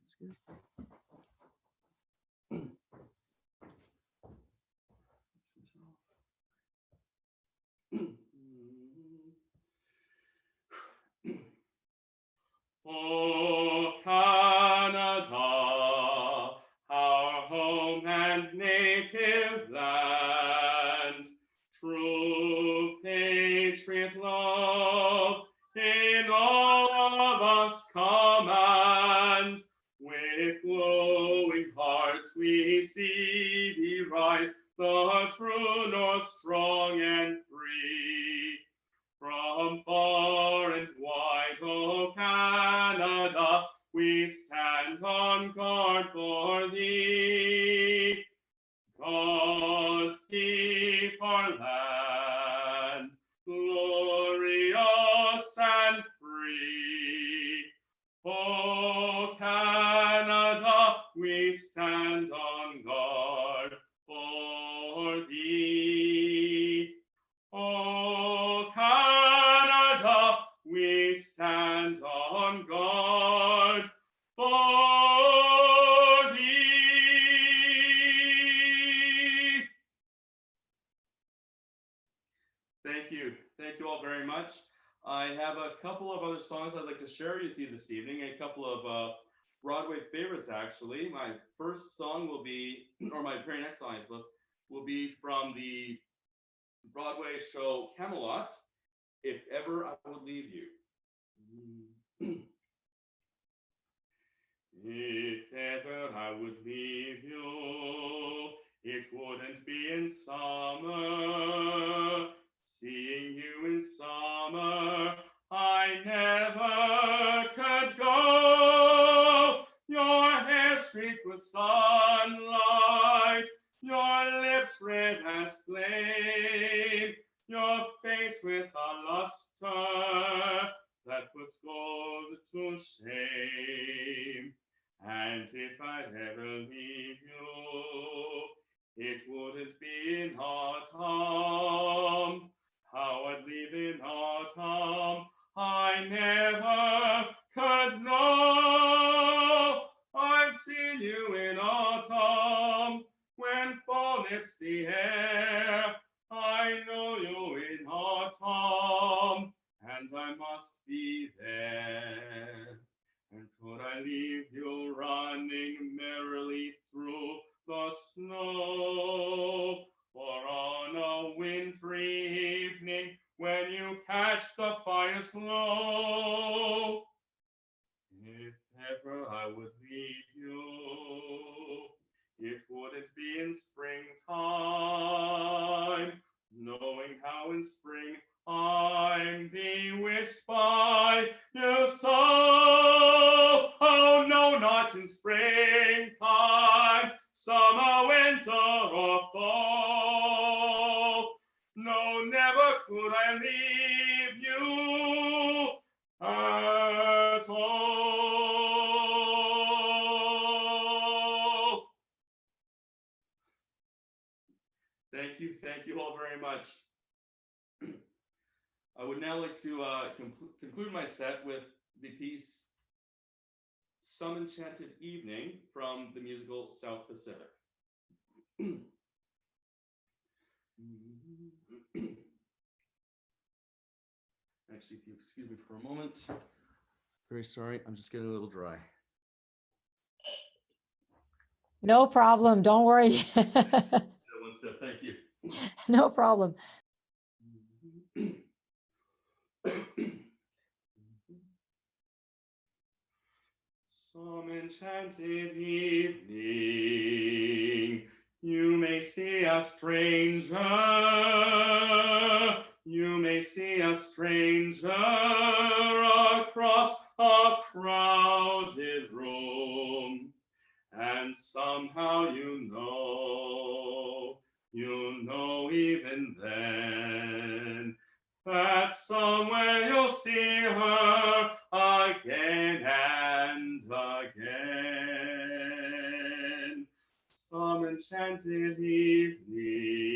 is good. O Canada, our home and native land, true patriot love in all of us command. With glowing hearts we see thee rise, the true north strong and free. From far and wide, O Canada, we stand on guard for thee. God keep our land glorious and free. O Canada, we stand on guard for thee. O Canada, we stand on guard for thee. Thank you. Thank you all very much. I have a couple of other songs I'd like to share with you this evening, a couple of Broadway favorites, actually. My first song will be, or my very next song, I suppose, will be from the Broadway show Camelot, If Ever I Would Leave You. If ever I would leave you, it wouldn't be in summer. Seeing you in summer, I never could go. Your hair streaked with sunlight, your lips red as flame, your face with a luster that puts gold to shame. And if I'd ever leave you, it wouldn't be in autumn. How I'd leave in autumn, I never could know. I've seen you in autumn, when fall lifts the air. I know you in autumn, and I must be there. And could I leave you running merrily through the snow, or on a wintry evening when you catch the fire's glow? If ever I would leave you, it wouldn't be in springtime. now in spring I'm bewitched by you so. Oh no, not in springtime, summer, winter, or fall. No, never could I leave you at all. Thank you all very much. I would now like to conclude my set with the piece Some Enchanted Evening from the musical South Pacific. Actually, if you excuse me for a moment. Very sorry, I'm just getting a little dry. No problem. Don't worry. One step, thank you. No problem. Some enchanted evening, you may see a stranger. You may see a stranger across a crowded room. And somehow you know even then, that somewhere you'll see her again and again. Some enchanted evening,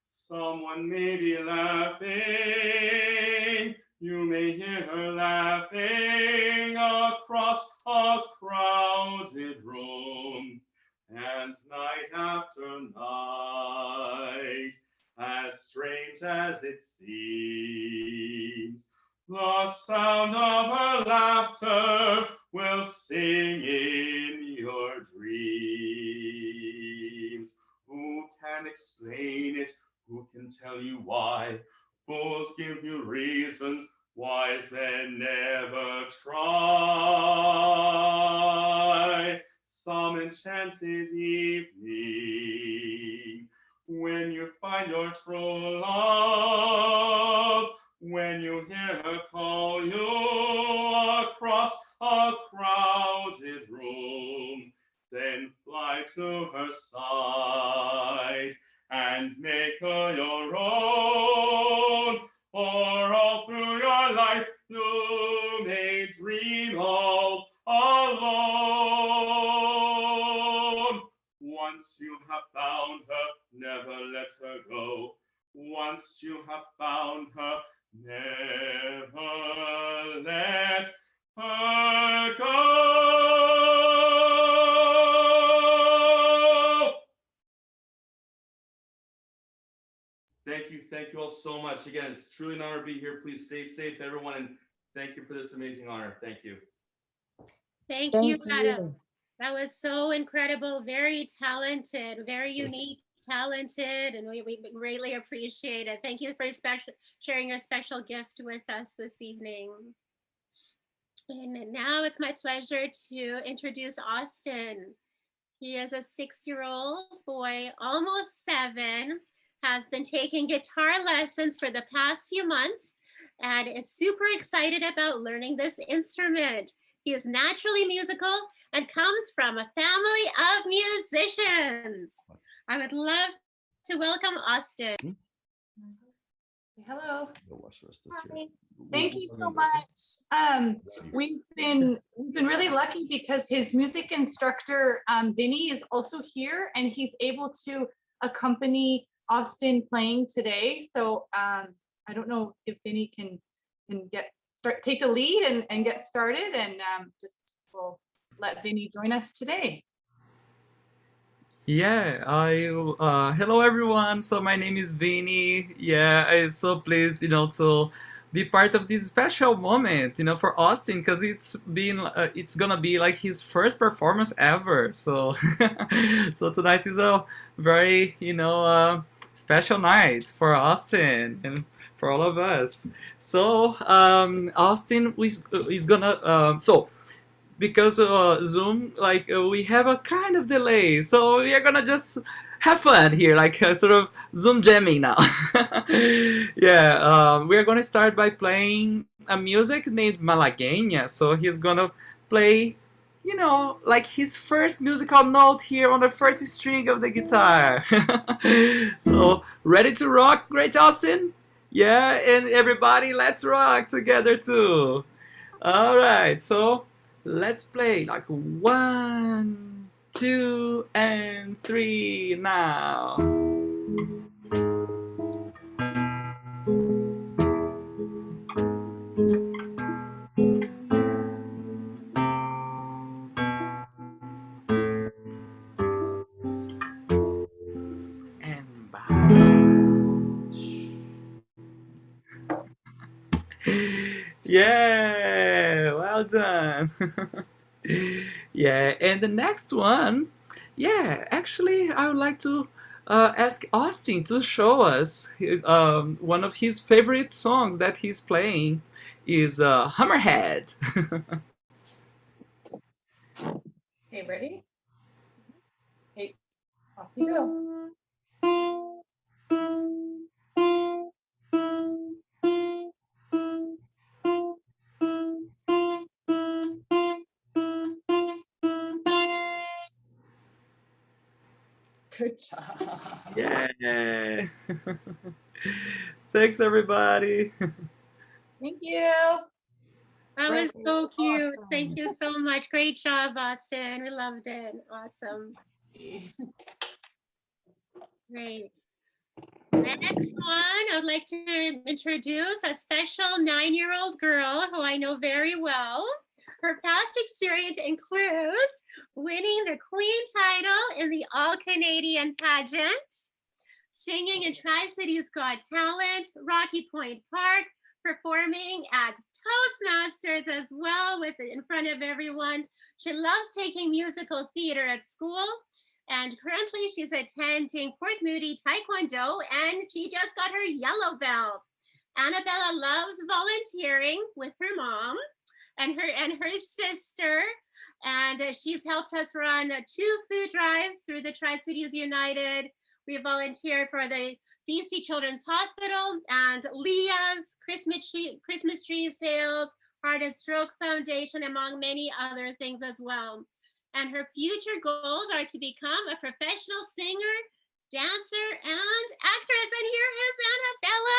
someone may be laughing. You may hear her laughing across a crowded room. And night after night, as strange as it seems, the sound of her laughter will sing in your dreams. Who can explain it? Who can tell you why? Fools give you reasons, wise men never try. Some enchanted evening, when you find your true love, when you hear her call you across a crowded room, then fly to her side and make her your own, or all through your life you may dream all alone. Once you have found her, never let her go. Once you have found her, never let her go. Thank you all so much. Again, it's truly an honor to be here. Please stay safe, everyone, and thank you for this amazing honor. Thank you. Thank you, Adam. That was so incredible, very talented, very unique, talented, and we greatly appreciate it. Thank you for sharing your special gift with us this evening. And now it's my pleasure to introduce Austin. He is a 6-year-old boy, almost 7, has been taking guitar lessons for the past few months and is super excited about learning this instrument. He is naturally musical and comes from a family of musicians. I would love to welcome Austin. Hello. Hi. Thank you so much. We've been really lucky because his music instructor Vinny is also here, and he's able to accompany Austin playing today. So I don't know if Vinny can take the lead and get started, and just we'll let Vinny join us today. Yeah, hello everyone. So my name is Vinny. Yeah, I'm so pleased, to be part of this special moment, for Austin, because it's gonna be like his first performance ever. So, so tonight is a very, special night for Austin and for all of us. So, Austin is gonna, because Zoom, we have a kind of delay, so we are gonna just have fun here, like sort of Zoom jamming now. Yeah, we're gonna start by playing a music named Malagueña. So he's gonna play, you know, like his first musical note here on the first string of the guitar. So ready to rock, Great Austin? Yeah, and everybody, let's rock together too. All right, so let's play like 1, 2, and 3 now. And yeah, well done. Yeah, and the next one, yeah, actually, I would like to ask Austin to show us one of his favorite songs that he's playing is Hammerhead. Okay, ready? Okay, off you go. Good job. Yeah. Thanks, everybody. Thank you. That was Great. so cute. Awesome. Thank you so much. Great job, Austin. We loved it. Awesome. Great. Next one, I would like to introduce a special 9-year-old girl who I know very well. Her past experience includes winning the Queen title in the All-Canadian pageant, singing in Tri-Cities Got Talent, Rocky Point Park, performing at Toastmasters as well in front of everyone. She loves taking musical theater at school, and currently she's attending Port Moody Taekwondo, and she just got her yellow belt. Annabella loves volunteering with her mom and her sister, and she's helped us run 2 food drives through the Tri-Cities United. We volunteered for the BC Children's Hospital and Leah's Christmas tree sales, Heart and Stroke Foundation, among many other things as well. And her future goals are to become a professional singer, dancer, and actress. And here is Annabella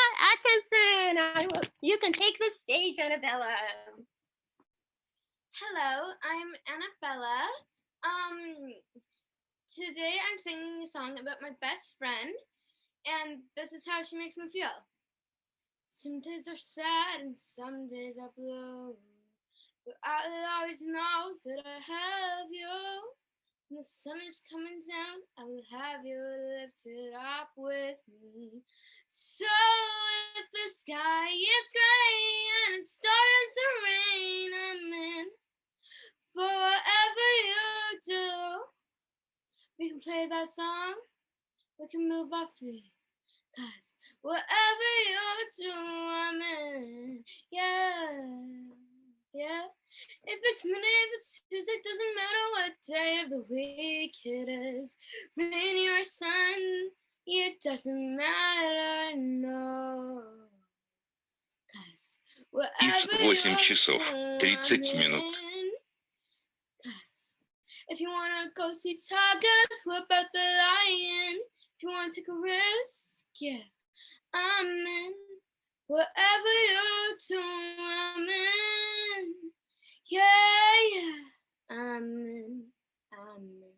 Atkinson. You can take the stage, Annabella. Hello, I'm Annabella. Today I'm singing a song about my best friend, and this is how she makes me feel. Some days are sad and some days are blue, but I'll always know that I have you. When the sun is coming down, I will have you lifted up with me. So if the sky is gray and it's starting to rain, I'm in. For whatever you do, we can play that song, we can move our feet, 'cause whatever you do, I'm in. Yeah, yeah. If it's Monday, if it's Tuesday, doesn't matter what day of the week it is. Rainy or sun, it doesn't matter, no. 'Cause whatever 38 you часов do, 30 I'm минут. in. 'Cause if you wanna go see tigers, what about the lion? If you wanna take a risk, yeah, I'm in. Whatever you do, I'm in. Yeah, yeah, I'm in. I'm in.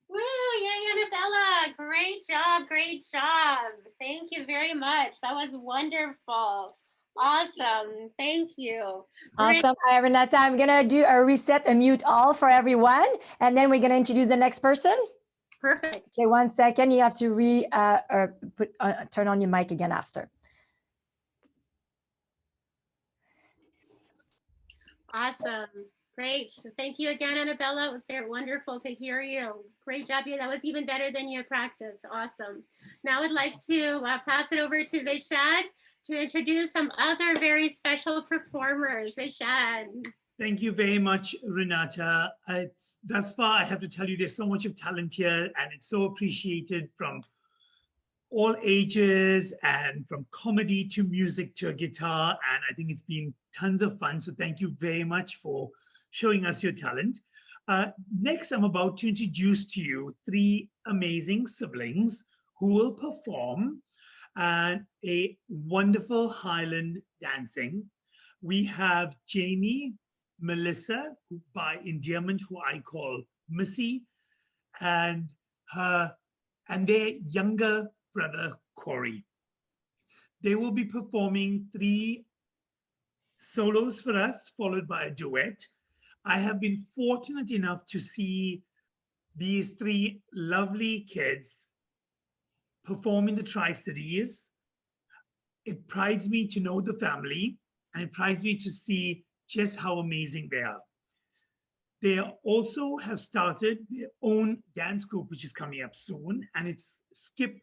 Woo, yay, Annabella. Great job, great job. Thank you very much. That was wonderful. Awesome. Thank you. Great. Awesome. All right, Renata, I'm going to do a reset, a mute all for everyone. And then we're going to introduce the next person. Perfect. Okay, 1 second. You have to turn on your mic again after. Awesome. Great. Thank you again, Annabella. It was very wonderful to hear you. Great job here. That was even better than your practice. Awesome. Now I'd like to pass it over to Vishad to introduce some other very special performers. Vishad. Thank you very much, Renata. It's thus far, I have to tell you, there's so much of talent here, and it's so appreciated from all ages and from comedy to music to a guitar. And I think it's been tons of fun. So thank you very much for showing us your talent. Next, I'm about to introduce to you three amazing siblings who will perform a wonderful Highland dancing. We have Jamie, Melissa, who by endearment, who I call Missy, and her and their younger brother, Corey. They will be performing three solos for us, followed by a duet. I have been fortunate enough to see these three lovely kids perform in the Tri-Cities. It prides me to know the family, and it prides me to see just how amazing they are. They also have started their own dance group, which is coming up soon, and it's Skipper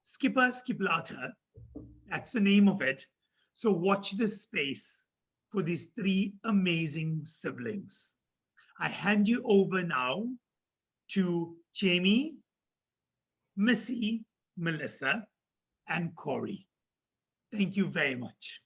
Skiplata. That's the name of it. So watch this space for these three amazing siblings. I hand you over now to Jamie, Missy, Melissa, and Corey. Thank you very much.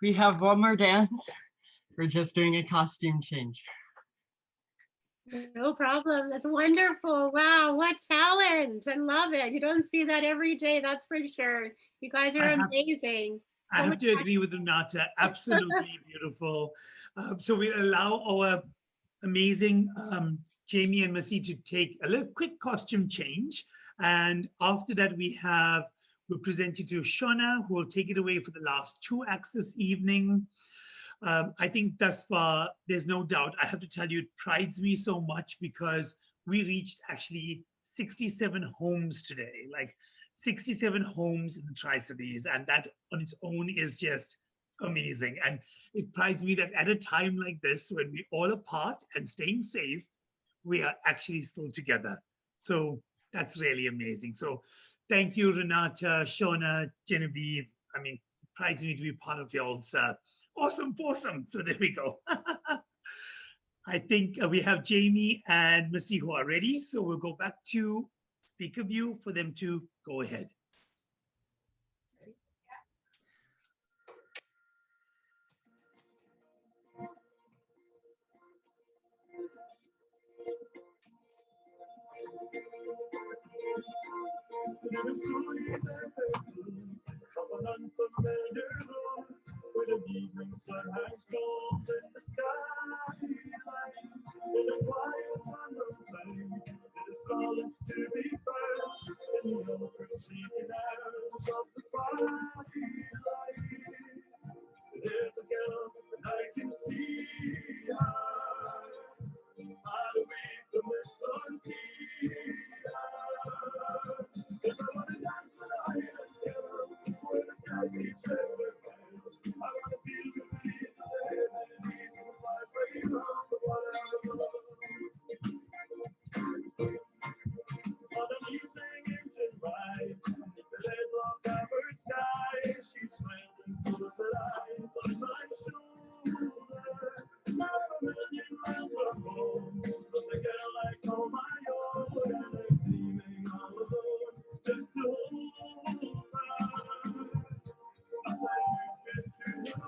We have one more dance. We're just doing a costume change. No problem. That's wonderful. Wow, what talent. I love it. You don't see that every day, that's for sure. You guys are amazing. I have to agree with Renata. Absolutely beautiful. So we'll allow our amazing Jamie and Missy to take a little quick costume change. And after that, we'll present you to Shauna, who will take it away for the last 2 acts this evening. I think thus far, there's no doubt. I have to tell you, it prides me so much because we reached actually 67 homes today, like 67 homes in the Tri-Cities. And that on its own is just amazing. And it prides me that at a time like this, when we're all apart and staying safe, we are actually still together. So that's really amazing. So thank you, Renata, Shauna, Genevieve. I mean, it prides me to be part of y'all's awesome foursome. So there we go. I think we have Jamie and Missy who are ready. So we'll go back to speaker view for them to go ahead. With an evening sun hangs gold in the skyline, in a quiet undertone, it is solace to be found in the open sleeping hours of the twilight. There's a girl and I can see her, far away from the frontier. If I want to dance with a highland girl, where the skies each other. I want to feel the breeze of the melodies of my way around the world. On an evening engine ride, beneath the red-rock covered sky, she smiled and closed her eyes on my shoulder. Now a million miles from home, but the girl I call my own, and I'm dreaming all alone, just to hold her. As I look into her,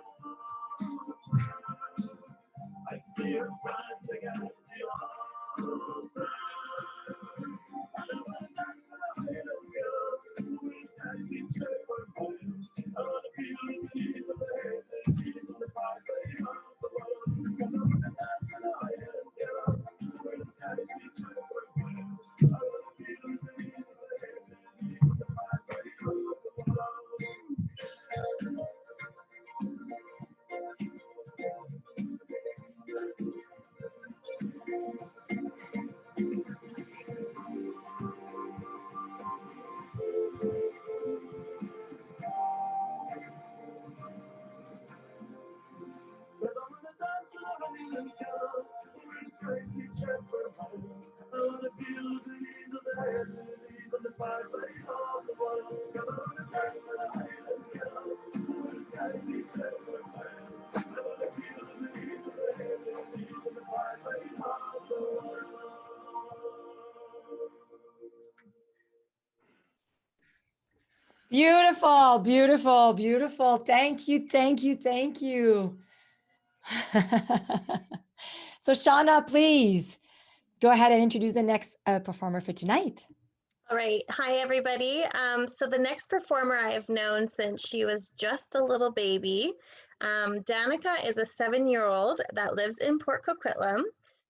I see her standing at the altar. And I want to dance with a highland girl, who is skies in shepherd pines. I want to feel the breeze of the hair, the breeze of the past, the of the world. Because I want to dance with a highland girl, who is skies in shepherd pines. I want to feel the breeze of the hair, the breeze of the past, the of the world. Beautiful, beautiful, beautiful. Thank you, thank you, thank you. So Shauna, please go ahead and introduce the next performer for tonight. All right. Hi, everybody. So the next performer I have known since she was just a little baby. Danica is a 7-year-old that lives in Port Coquitlam.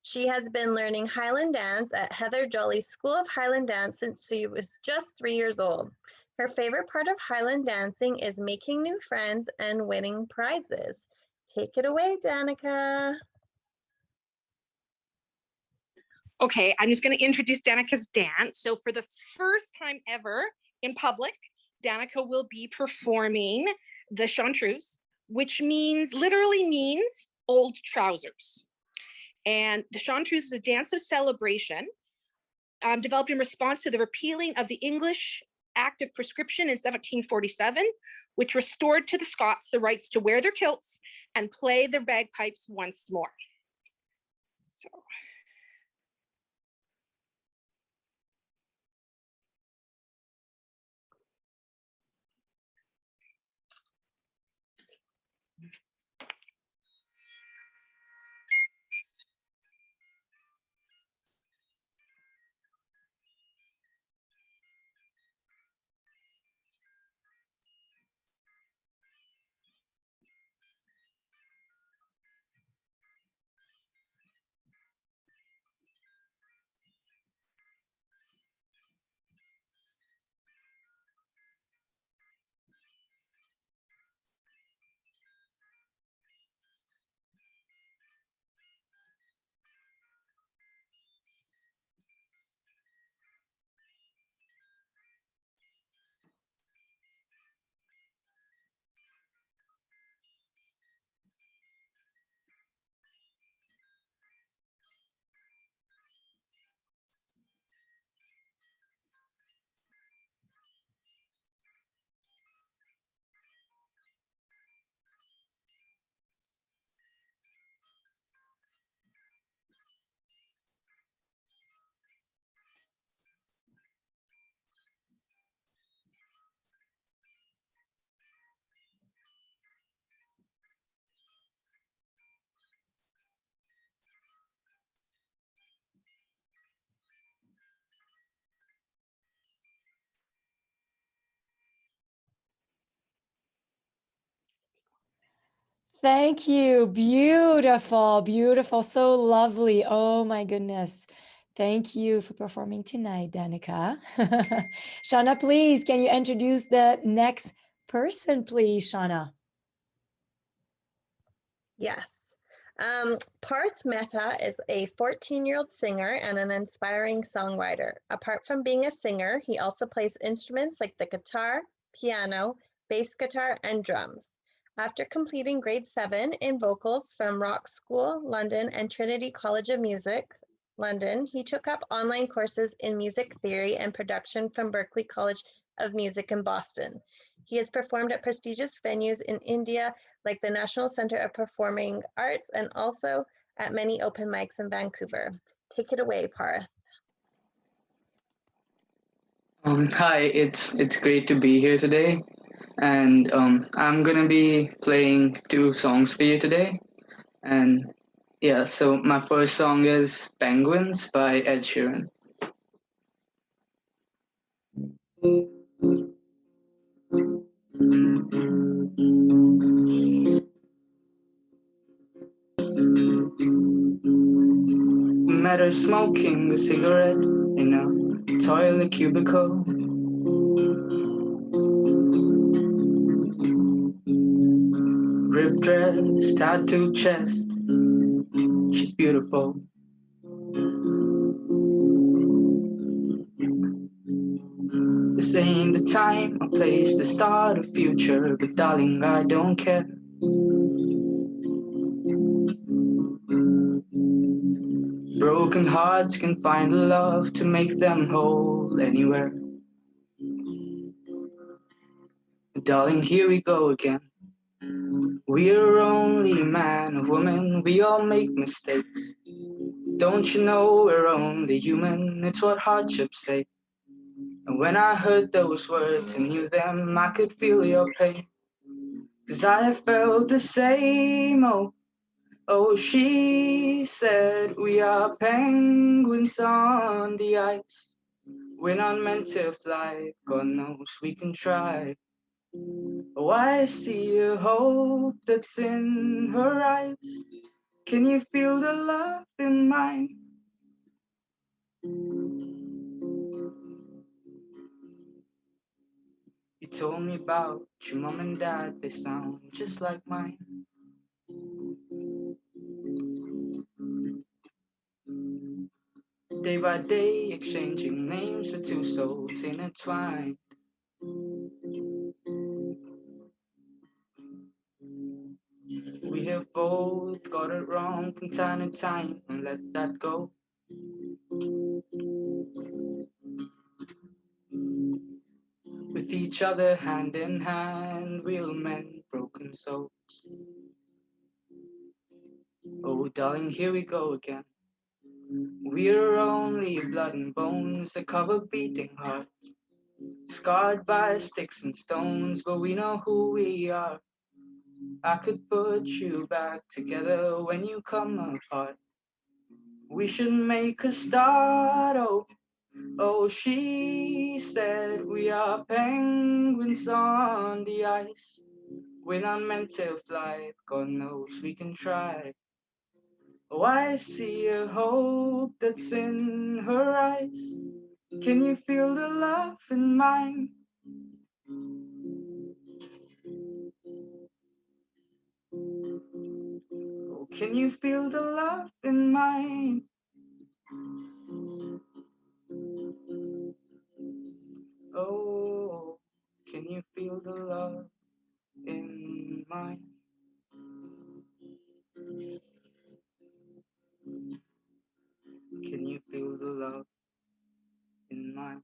She has been learning Highland dance at Heather Jolly's School of Highland Dance since she was just 3 years old. Her favorite part of Highland dancing is making new friends and winning prizes. Take it away, Danica. Okay, I'm just going to introduce Danica's dance. So for the first time ever in public, Danica will be performing the chartreuse, which literally means old trousers. And the chartreuse is a dance of celebration developed in response to the repealing of the English Act of Prescription in 1747, which restored to the Scots the rights to wear their kilts and play their bagpipes once more. So. Thank you. Beautiful, beautiful, so lovely. Oh my goodness. Thank you for performing tonight, Danica. Shauna, please, can you introduce the next person, please, Shauna? Yes. Parth Mehta is a 14-year-old singer and an inspiring songwriter. Apart from being a singer, he also plays instruments like the guitar, piano, bass guitar, and drums. After completing grade 7 in vocals from Rock School, London, and Trinity College of Music, London, he took up online courses in music theory and production from Berklee College of Music in Boston. He has performed at prestigious venues in India, like the National Center of Performing Arts, and also at many open mics in Vancouver. Take it away, Parth. Hi, it's great to be here today, and I'm gonna be playing 2 songs for you today. And yeah, so my first song is Penguins by Ed Sheeran. Met her smoking a cigarette in a toilet cubicle. Ripped dress, tattooed chest, she's beautiful. This ain't the time or place to start a future, but darling, I don't care. Broken hearts can find love to make them whole anywhere. Darling, here we go again. We're only man or woman, we all make mistakes. Don't you know we're only human, it's what hardships say. And when I heard those words and knew them, I could feel your pain. 'Cause I felt the same, oh, she said we are penguins on the ice. We're not meant to fly, God knows we can try. Oh, I see a hope that's in her eyes. Can you feel the love in mine? You told me about your mom and dad, they sound just like mine. Day by day, exchanging names for two souls intertwined. We have both got it wrong from time to time, and let that go. With each other hand in hand, real men, broken souls. Oh, darling, here we go again. We're only blood and bones that cover beating hearts, scarred by sticks and stones, but we know who we are. I could put you back together when you come apart. We should make a start, oh, she said we are penguins on the ice. We're not meant to fly, God knows we can try. Oh, I see a hope that's in her eyes. Can you feel the love in mine? Oh, can you feel the love in mine? Oh, can you feel the love in mine? Can you feel the love in mine?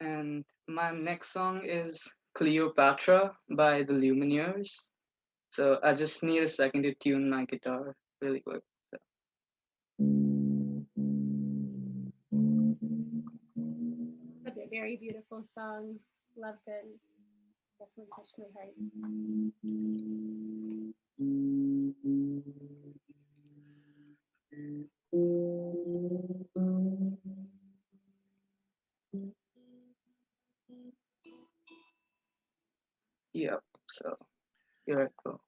And my next song is Cleopatra by the Lumineers. So I just need a second to tune my guitar really quick. So. It's a very beautiful song. Loved it. Definitely touched my heart. Yep, so here I go.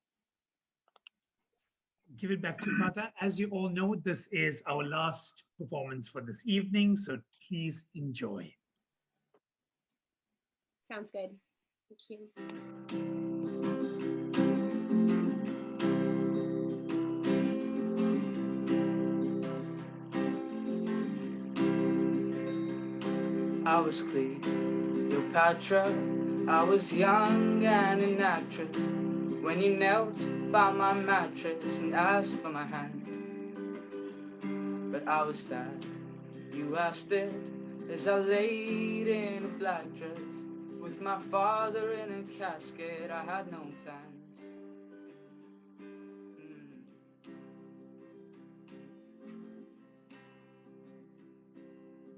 Give it back to Pata. As you all know, this is our last performance for this evening, so please enjoy. Sounds good. Thank you. I was Cleopatra, I was young and an actress, when you knelt by my mattress and asked for my hand. But I was sad, you asked it, as I laid in a black dress, with my father in a casket. I had no plans.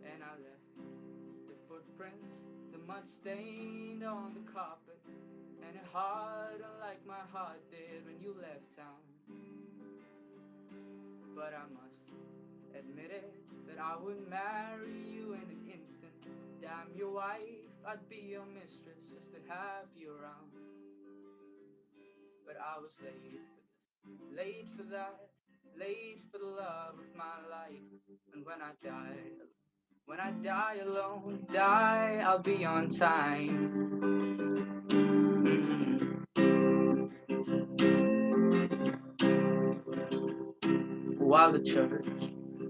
And I left the footprints, the mud stained on the carpet, and it hardened like my heart did when you left town. But I must admit it, that I would marry you in an instant. Damn your wife, I'd be your mistress just to have you around. But I was late for this, late for that, late for the love of my life. And when I die alone, I'll be on time. While the church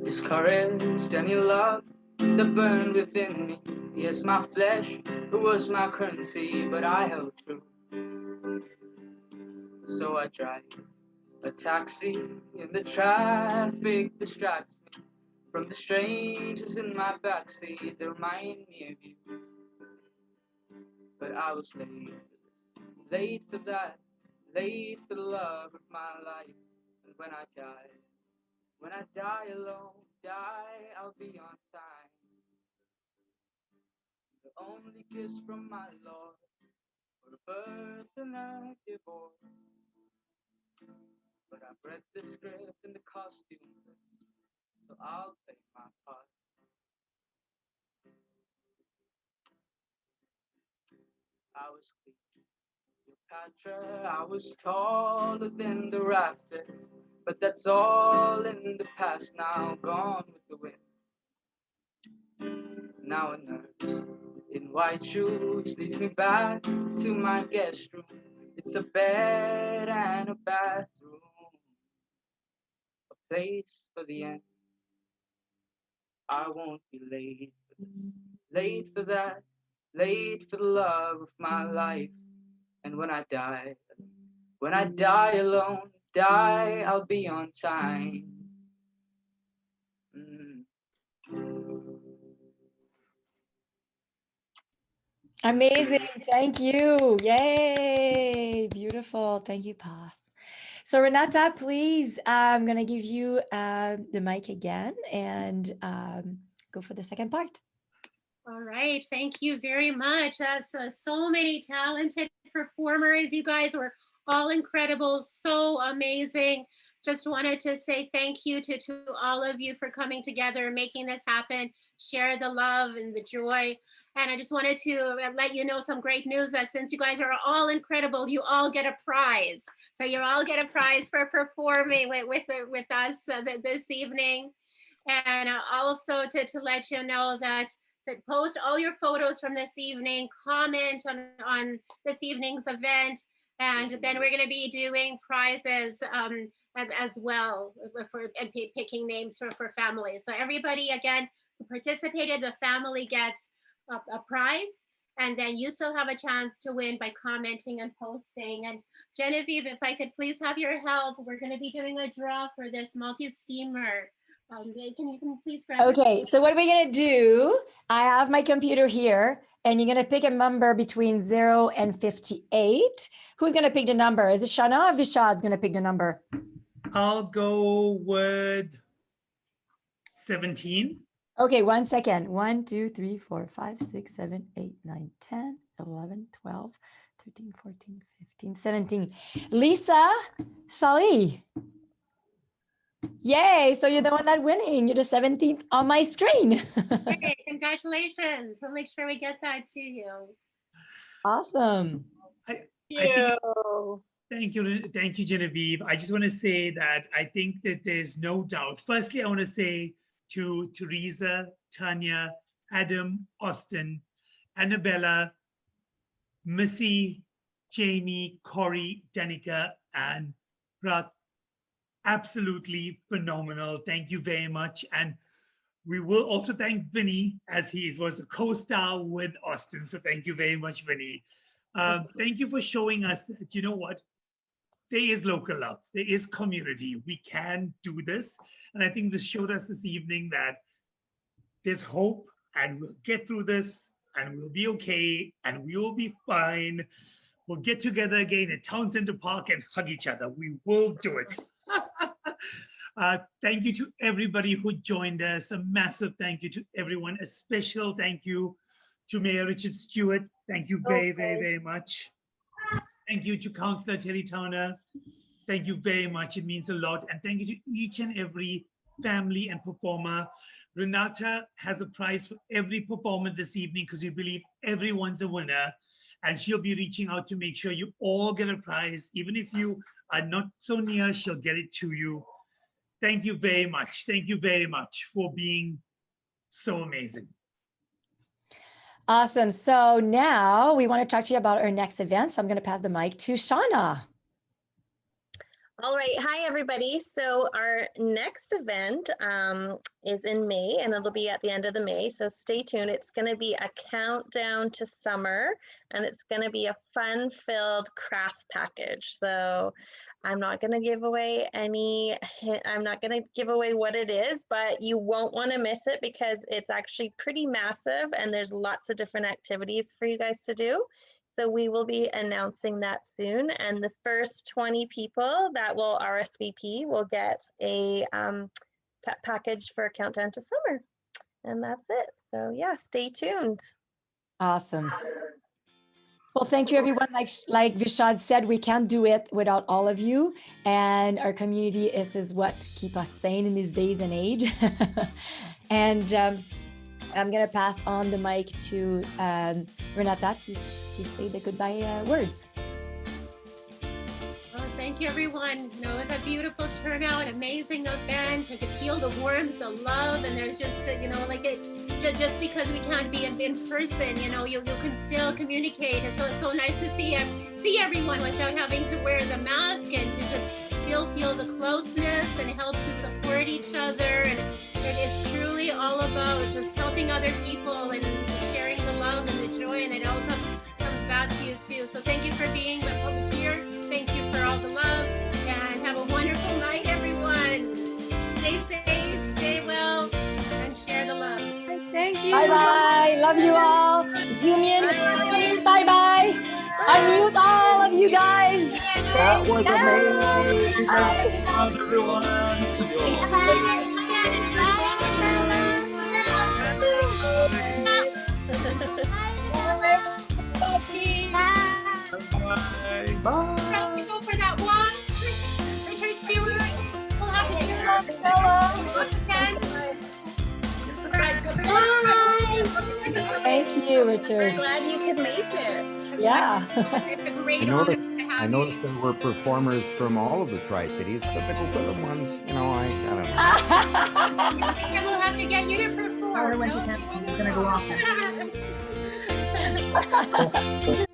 discouraged any love that burned within me. Yes, my flesh was my currency, but I held true. So I drive a taxi, and the traffic distracts me from the strangers in my backseat that remind me of you. But I was late for that, late for the love of my life. And when I When I die alone, I'll be on time. The only kiss from my Lord for a birth and a divorce. But I've read the script and the costume, so I'll play my part. I was Cleopatra, I was taller than the rafters, but that's all in the past now, gone with the wind. Now a nurse in white shoes leads me back to my guest room. It's a bed and a bathroom, a place for the end. I won't be late for this, late for that, late for the love of my life. And when I die alone, I'll be on time. Amazing. Thank you. Yay. Beautiful. Thank you, Path. So Renata, please, I'm going to give you the mic again and go for the second part. All right. Thank you very much. So many talented performers. You guys were all incredible. So amazing. Just wanted to say thank you to all of you for coming together and making this happen. Share the love and the joy. And I just wanted to let you know some great news that since you guys are all incredible, you all get a prize. So you all get a prize for performing with us this evening. And also to let you know that post all your photos from this evening, comment on this evening's event, and then we're going to be doing prizes as well and picking names for families. So everybody, again, who participated, the family gets a prize, and then you still have a chance to win by commenting and posting. And Genevieve, if I could please have your help, we're going to be doing a draw for this multi-steamer. Can you please grab Okay, so what are we gonna do? I have my computer here, and you're gonna pick a number between 0 and 58. Who's gonna pick the number? Is it Shana or Vishad's gonna pick the number? I'll go with 17. Okay, 1 second. 1, 2, 3, 4, 5, 6, 7, 8, 9, 10, 11, 12, 13, 14, 15, 17. Lisa, Shali. Yay, so you're the one that's winning. You're the 17th on my screen. Hey, congratulations. We'll make sure we get that to you. Awesome. Thank you, Genevieve. I just want to say that I think that there's no doubt. Firstly, I want to say to Teresa, Tanya, Adam, Austin, Annabella, Missy, Jamie, Corey, Danica, and Prath, absolutely phenomenal. Thank you very much. And we will also thank Vinny, as he was a co-star with Austin. So thank you very much, Vinny. Thank you for showing us that, you know what, there is local love, there is community. We can do this. And I think this showed us this evening that there's hope, and we'll get through this, and we'll be okay, and we will be fine. We'll get together again at Town Center Park and hug each other. We will do it. Thank you to everybody who joined us. A massive thank you to everyone. A special thank you to Mayor Richard Stewart. Thank you very much. Thank you to Councillor Terry Towner. Thank you very much. It means a lot. And thank you to each and every family and performer. Renata has a prize for every performer this evening because we believe everyone's a winner. And she'll be reaching out to make sure you all get a prize. Even if you are not so near, she'll get it to you. Thank you very much. Thank you very much for being so amazing. Awesome. So now we want to talk to you about our next event. So I'm going to pass the mic to Shauna. All right. Hi, everybody. So our next event is in May, and it'll be at the end of the May. So stay tuned. It's going to be a countdown to summer, and it's going to be a fun-filled craft package. So I'm not going to give away I'm not going to give away what it is, but you won't want to miss it because it's actually pretty massive, and there's lots of different activities for you guys to do. So we will be announcing that soon, and the first 20 people that will RSVP will get a package for Countdown to Summer. And that's it. So yeah, stay tuned. Awesome. Well, thank you, everyone. Like Vishad said, we can't do it without all of you. And our community is what keep us sane in these days and age. And I'm going to pass on the mic to Renata to say the goodbye words. Well, thank you, everyone. You know, it was a beautiful turnout, amazing event. I could feel the warmth, the love, and there's just, you know, like just because we can't be in person, you know, you can still communicate. And so it's so nice to see everyone without having to wear the mask and to just still feel the closeness and help to support each other. And it's truly all about just helping other people and sharing the love and the joy, and it all comes back to you too. So thank you for being here. Thank you for all the love, and have a wonderful night, everyone. Stay safe, stay well, and share the love. Thank you. Bye-bye. Love you all. Zoom in. Bye-bye. Unmute all of you guys. That was amazing. Bye. Everyone. Bye. Bye. Press to go for that walk. Richard Steele, we'll have to do it. Bye. Thank you, Richard. Glad you could make it. Yeah. It's a great I noticed, honor to I have noticed there were performers from all of the Tri-Cities, but the Coquitlam ones, you know, I don't know. you. We'll have to get you to perform. Tell her when she can. She's gonna go off.